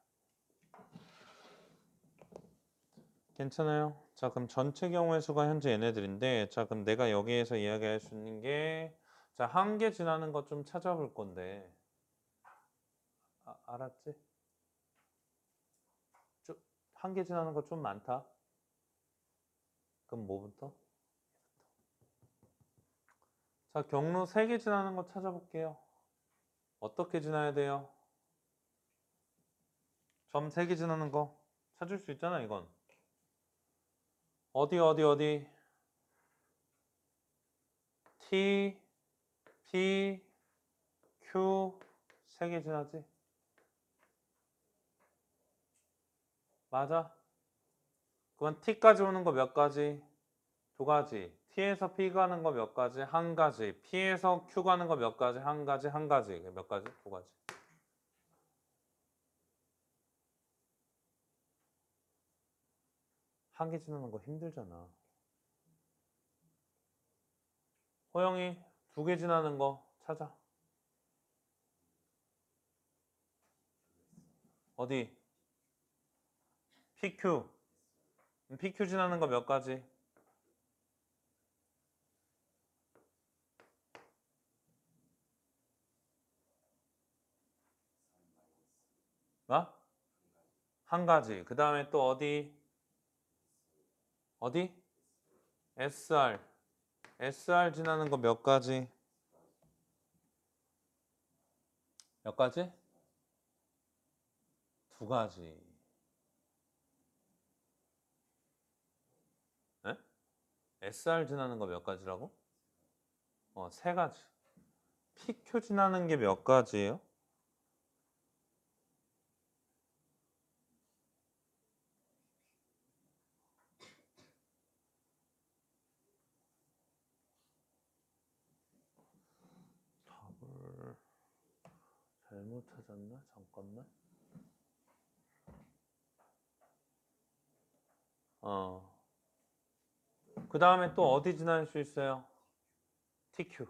괜찮아요? 자, 그럼 전체 경우의 수가 현재 얘네들인데 자, 그럼 내가 여기에서 이야기할 수 있는 게 자, 한 개 지나는 것 좀 찾아볼 건데 알았지? 한 개 지나는 거 좀 많다. 그럼 뭐부터? 자, 경로 3개 지나는 거 찾아볼게요. 어떻게 지나야 돼요? 점 3개 지나는 거 찾을 수 있잖아, 이건. 어디, 어디, 어디? T, P, Q 3개 지나지? 맞아? 그건 T까지 오는 거 몇 가지? 두 가지. T에서 P 가는 거 몇 가지? 한 가지. P에서 Q 가는 거 몇 가지? 한 가지, 한 가지. 몇 가지? 두 가지. 한 개 지나는 거 힘들잖아. 호영이 2개 지나는 거 찾아. 어디? PQ. PQ 지나는 거 몇 가지? 어? 한 가지. 그 다음에 또 어디? 어디? SR. SR 지나는 거 몇 가지? 몇 가지? 두 가지. 네? SR 지나는 거 몇 가지라고? 세 가지. PQ 지나는 게 몇 가지예요? 답을 잘못 찾았나? 잠깐만. 그 다음에 또 어디 지날 수 있어요? TQ.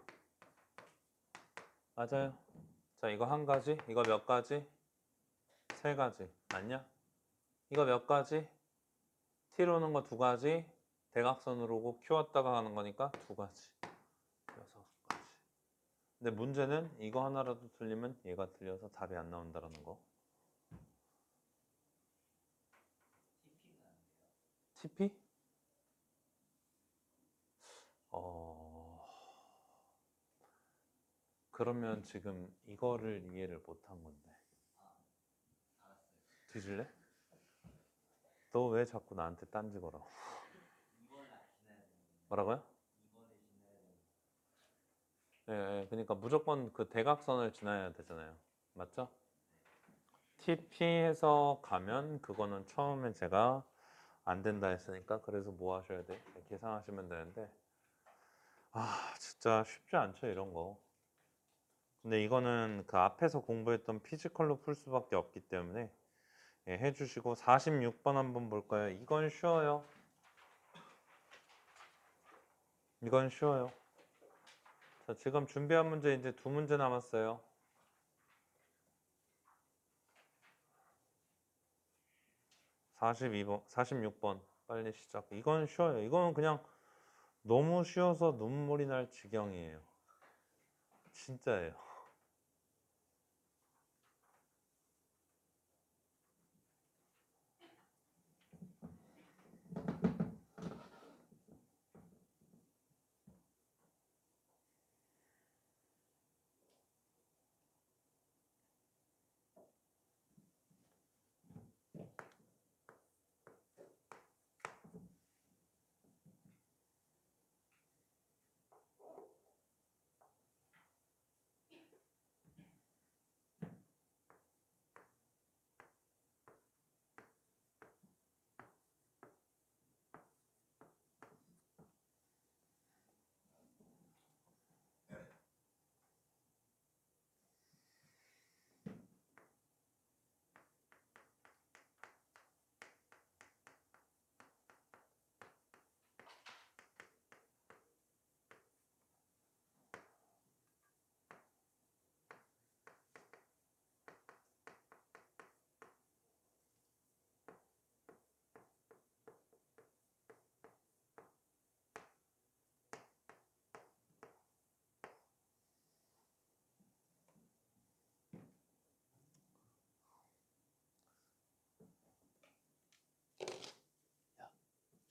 맞아요. 자, 이거 한 가지. 이거 몇 가지? 세 가지. 맞냐? 이거 몇 가지? T로 오는 거 두 가지. 대각선으로 오고 키웠다가 가는 거니까 두 가지. 6가지. 근데 문제는 이거 하나라도 틀리면 얘가 틀려서 답이 안 나온다라는 거. TP? 그러면 지금 이거를 이해를 못한 건데. 뒤질래? 너 왜 자꾸 나한테 딴지 걸어? 뭐라고요? 예, 그러니까 무조건 그 대각선을 지나야 되잖아요. 맞죠? TP해서 가면 그거는 처음에 제가 안 된다 했으니까 그래서 뭐 하셔야 돼? 계산하시면 되는데 진짜 쉽지 않죠 이런 거. 근데 이거는 그 앞에서 공부했던 피지컬로 풀 수밖에 없기 때문에 해주시고 46번 한번 볼까요? 이건 쉬워요. 이건 쉬워요. 자, 지금 준비한 문제 이제 두 문제 남았어요. 42번, 46번 빨리 시작. 이건 쉬워요. 이거는 그냥 너무 쉬워서 눈물이 날 지경이에요. 진짜예요.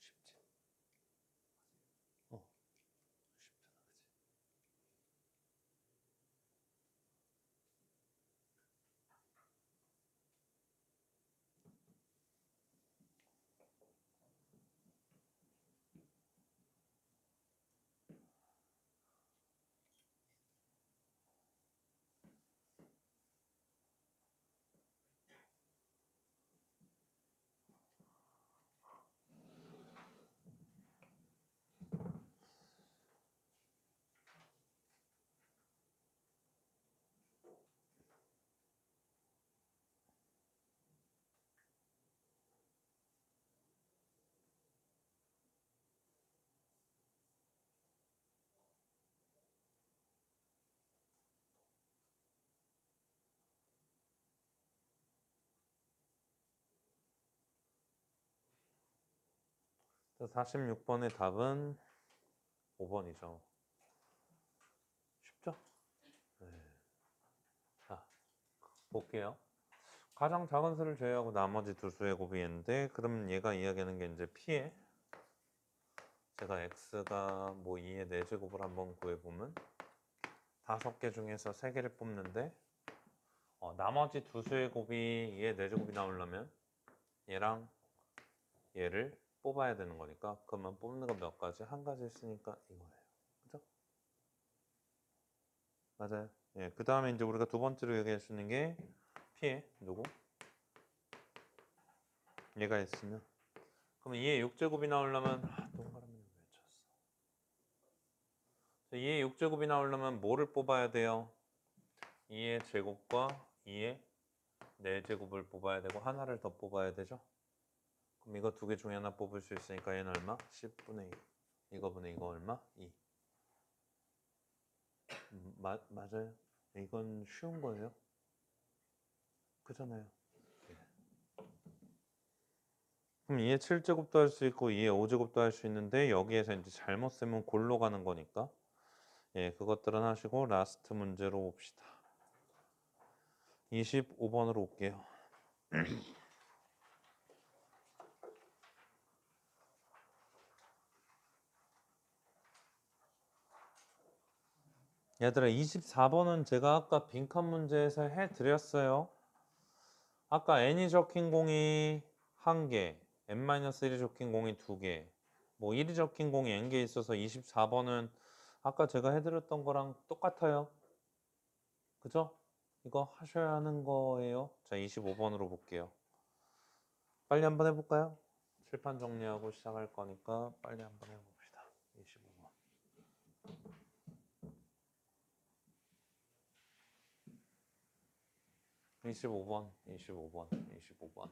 쉽지? 쉽잖아, 그치? 46번의 답은 5번이죠. 쉽죠? 네. 자, 볼게요. 가장 작은 수를 제외하고 나머지 두 수의 곱이인데 그러면 얘가 이야기하는 게 이제 P에 제가 X가 뭐 2의 4제곱을 한번 구해보면 5개 중에서 3개를 뽑는데 나머지 두 수의 곱이 2의 4제곱이 나오려면 얘랑 얘를 뽑아야 되는 거니까 그러면 뽑는 거 몇 가지? 한 가지 있으니까 이거예요. 그죠? 맞아요. 예, 그 다음에 이제 우리가 두 번째로 얘기할 수 있는 게 P에 누구? 얘가 있으면 그러면 2의 6제곱이 나오려면 동그라미를 왜 쳤어? 2의 6제곱이 나오려면 뭐를 뽑아야 돼요? 2의 제곱과 2의 4제곱을 뽑아야 되고 하나를 더 뽑아야 되죠? 그럼 이거 두 개 중에 하나 뽑을 수 있으니까 얘는 얼마? 10분의 2. 이거분의 이거 얼마? 2. 맞아요. 이건 쉬운 거예요. 그잖아요. 그럼 2의 7제곱도 할 수 있고 2의 5제곱도 할 수 있는데 여기에서 이제 잘못 쓰면 골로 가는 거니까 예, 그것들은 하시고 라스트 문제로 봅시다. 25번으로 올게요. 얘들아 24번은 제가 아까 빈칸 문제에서 해드렸어요. 아까 n이 적힌 공이 1개, n-1이 적힌 공이 2개, 뭐 1이 적힌 공이 n개 있어서 24번은 아까 제가 해드렸던 거랑 똑같아요. 그죠? 이거 하셔야 하는 거예요. 자, 25번으로 볼게요. 빨리 한번 해볼까요? 칠판 정리하고 시작할 거니까 빨리 한번 해봅시다. 25번. 25번, 25번, 25번.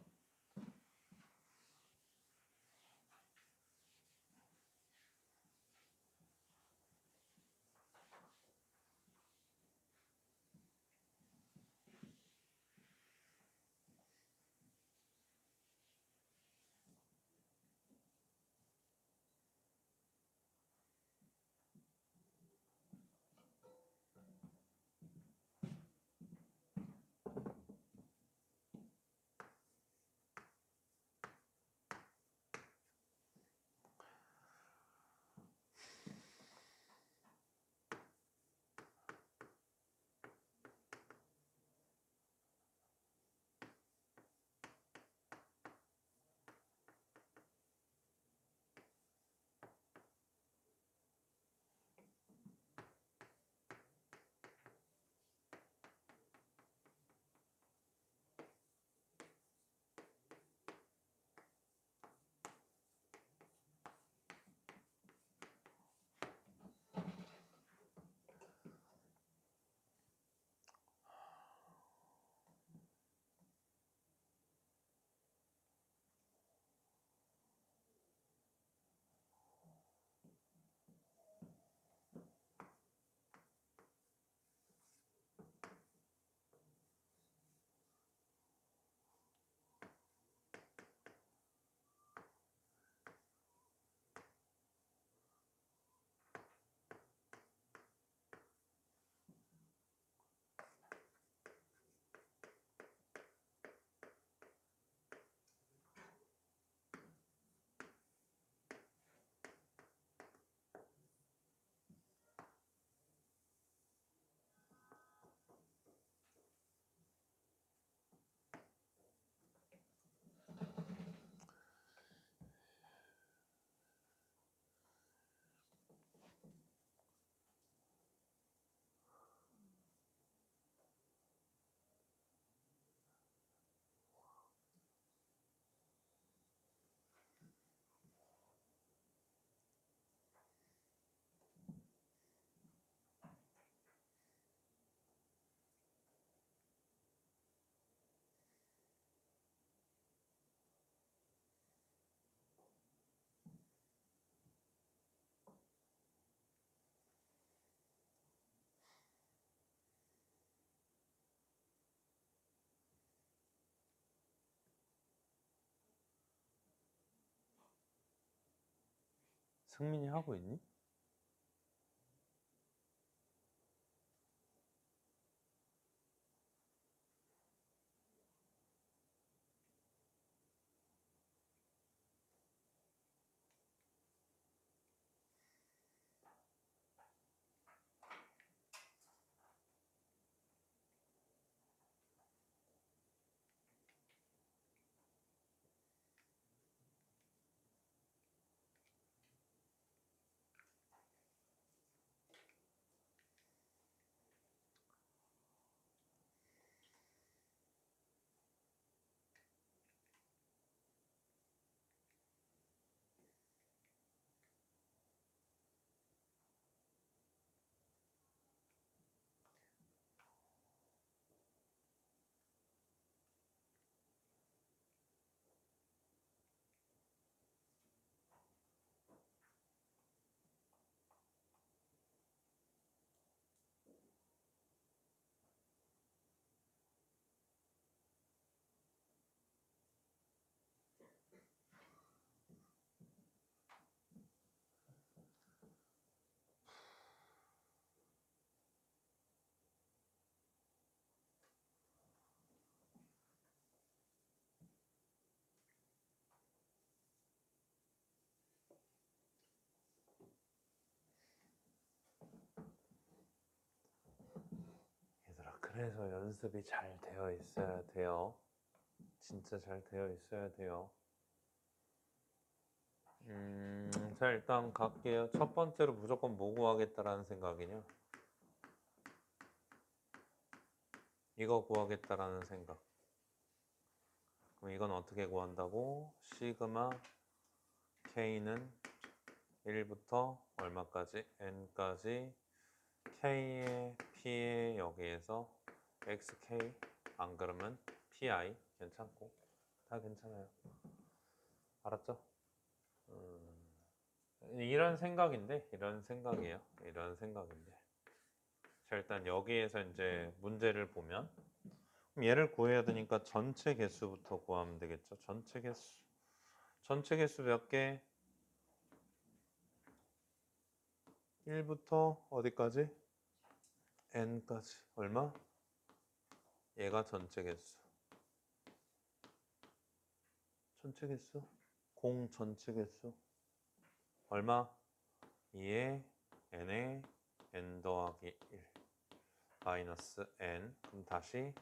승민이 하고 있니? 그래서 연습이 잘 되어 있어야 돼요. 진짜 잘 되어 있어야 돼요. 자, 일단 갈게요. 첫 번째로 무조건 뭐 구하겠다라는 생각이냐? 이거 구하겠다라는 생각. 그럼 이건 어떻게 구한다고? 시그마 K는 1부터 얼마까지? N까지 K의 P의 여기에서 XK 안 그러면 PI 괜찮고 다 괜찮아요. 알았죠? 이런 생각인데 이런 생각이에요. 이런 생각인데 자 일단 여기에서 이제 문제를 보면 그럼 얘를 구해야 되니까 전체 개수부터 구하면 되겠죠. 전체 개수 몇 개? 1부터 어디까지? N까지 얼마? 얘가 전체 개수. 전체 개수? 공 전체 개수 얼마? 2에 n에 n 더하기 1 마이너스 n 그럼 다시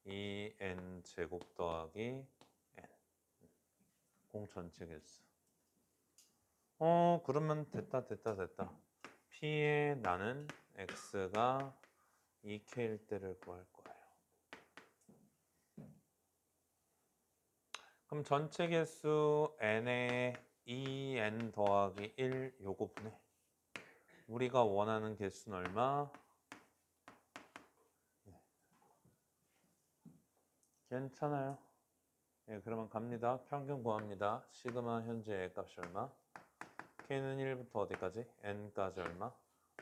2n 제곱 더하기 n 공 전체 개수 그러면 됐다 P에 나는 x가 2k일 때를 구할 거예요. 그럼 전체 개수 n에 2n 더하기 1 요거 분해 우리가 원하는 개수는 얼마? 괜찮아요. 예, 그러면 갑니다. 평균 구합니다. 시그마 현재 값이 얼마? K는 1부터 어디까지? N까지 얼마?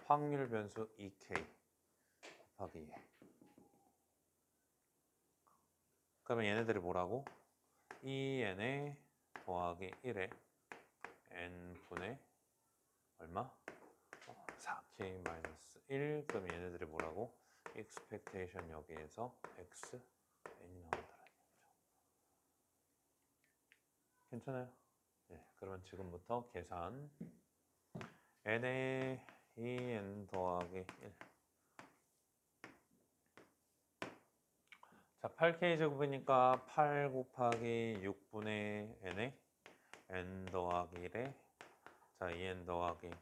확률 변수 2K 곱하기 2. 그러면 얘네들이 뭐라고? 2N에 더하기 1에 N분의 얼마? 4K 마이너스 1. 그러면 얘네들이 뭐라고? expectation 여기에서 X, N이 나온다는 얘기죠. 괜찮아요? 네, 그러면 지금부터 계산 N에 2N 더하기 1 자, 8K 제곱이니까 8 곱하기 6분의 N에 N 더하기 1에 자, 2N 더하기 1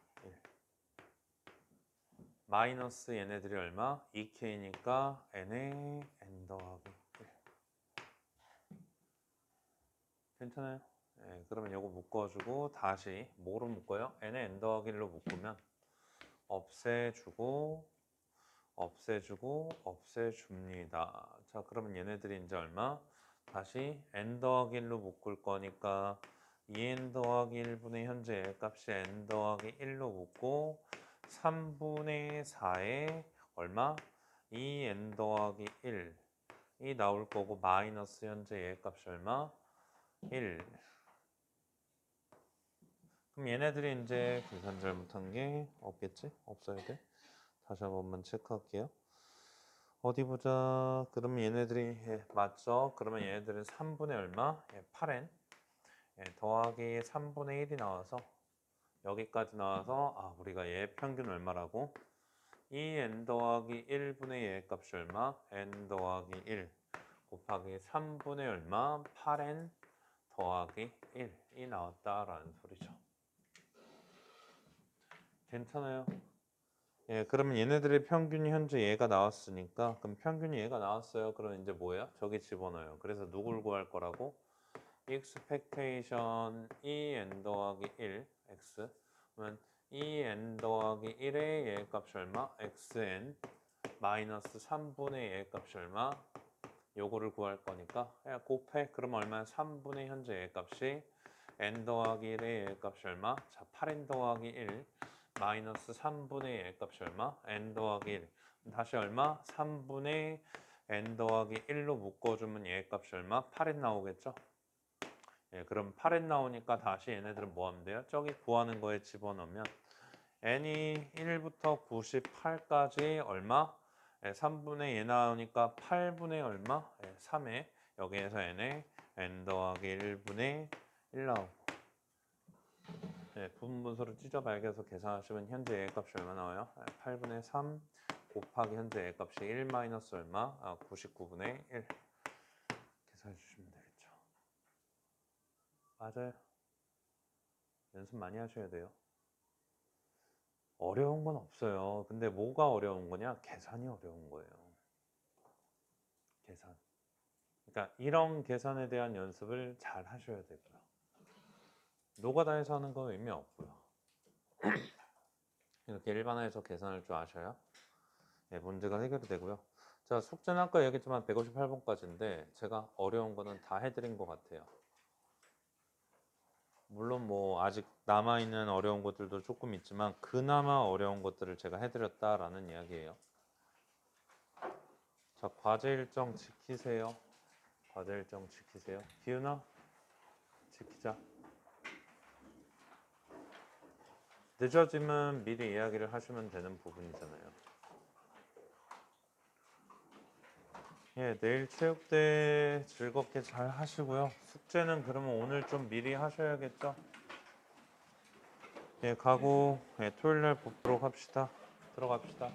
마이너스 얘네들이 얼마? 2K니까 N에 N 더하기 1 괜찮아요? 네, 그러면 이거 묶어주고 다시 뭐로 묶어요? N에 N 더하기 1로 묶으면 없애주고 없애줍니다. 자, 그러면 얘네들이 이제 얼마? 다시 n 더하기 1로 묶을 거니까 2n 더하기 1분의 현재 값이 n 더하기 1로 묶고 3분의 4에 얼마? 2n 더하기 1이 나올 거고 마이너스 현재 값이 얼마? 1. 그럼 얘네들이 이제 계산 잘못한 게 없겠지? 없어야 돼. 다시 한 번만 체크할게요. 어디 보자. 그러면 얘네들이 맞죠? 그러면 얘네들은 3분의 얼마? 8n 더하기 3분의 1이 나와서 여기까지 나와서 우리가 얘 평균 얼마라고? 2n 더하기 1분의 얘 값이 얼마? n 더하기 1 곱하기 3분의 얼마? 8n 더하기 1이 나왔다라는 소리죠. 괜찮아요? 예, 그러면 얘네들의 평균이 현재 얘가 나왔으니까 그럼 평균이 얘가 나왔어요. 그럼 이제 뭐예요? 저기 집어넣어요. 그래서 누굴 구할 거라고? expectation 2n 더하기 1 x 그러면 2n 더하기 1의 얘 값이 얼마? xn 마이너스 3분의 얘 값이 얼마? 요거를 구할 거니까 야, 곱해. 그러면 얼마야? 3분의 현재 얘 값이 n 더하기 1의 얘 값이 얼마? 자, 8n 더하기 1 마이너스 3분의 얘 값이 얼마? n 더하기 1 다시 얼마? 3분의 n 더하기 1로 묶어주면 얘 값이 얼마? 8n 나오겠죠? 예, 그럼 8n 나오니까 다시 얘네들은 뭐 하면 돼요? 저기 구하는 거에 집어넣으면 n이 1부터 98까지 얼마? 예, 3분의 얘 나오니까 8분의 얼마? 예, 3에 여기에서 n에 n 더하기 1분의 1 나오고 예, 부분 분수를 찢어 발견해서 계산하시면 현재 얘 값이 얼마 나와요? 8분의 3 곱하기 현재 A 값이 1 마이너스 얼마? 99분의 1 계산해 주시면 되겠죠. 맞아요. 연습 많이 하셔야 돼요. 어려운 건 없어요. 근데 뭐가 어려운 거냐? 계산이 어려운 거예요. 계산. 그러니까 이런 계산에 대한 연습을 잘 하셔야 되고요. 노가다에서 하는 건 의미 없고요. 이렇게 일반화해서 계산을 좀 아셔야 문제가 해결이 되고요. 자, 숙제는 아까 얘기했지만 158번까지인데 제가 어려운 거는 다 해드린 것 같아요. 물론 뭐 아직 남아있는 어려운 것들도 조금 있지만 그나마 어려운 것들을 제가 해드렸다라는 이야기예요. 자, 과제 일정 지키세요. 과제 일정 지키세요. 기훈아, 지키자. 늦어지면 미리 이야기를 하시면 되는 부분이잖아요. 예, 내일 체육대 즐겁게 잘 하시고요. 숙제는 그러면 오늘 좀 미리 하셔야겠죠? 예, 가고 토요일 날 뵙도록 합시다. 들어갑시다.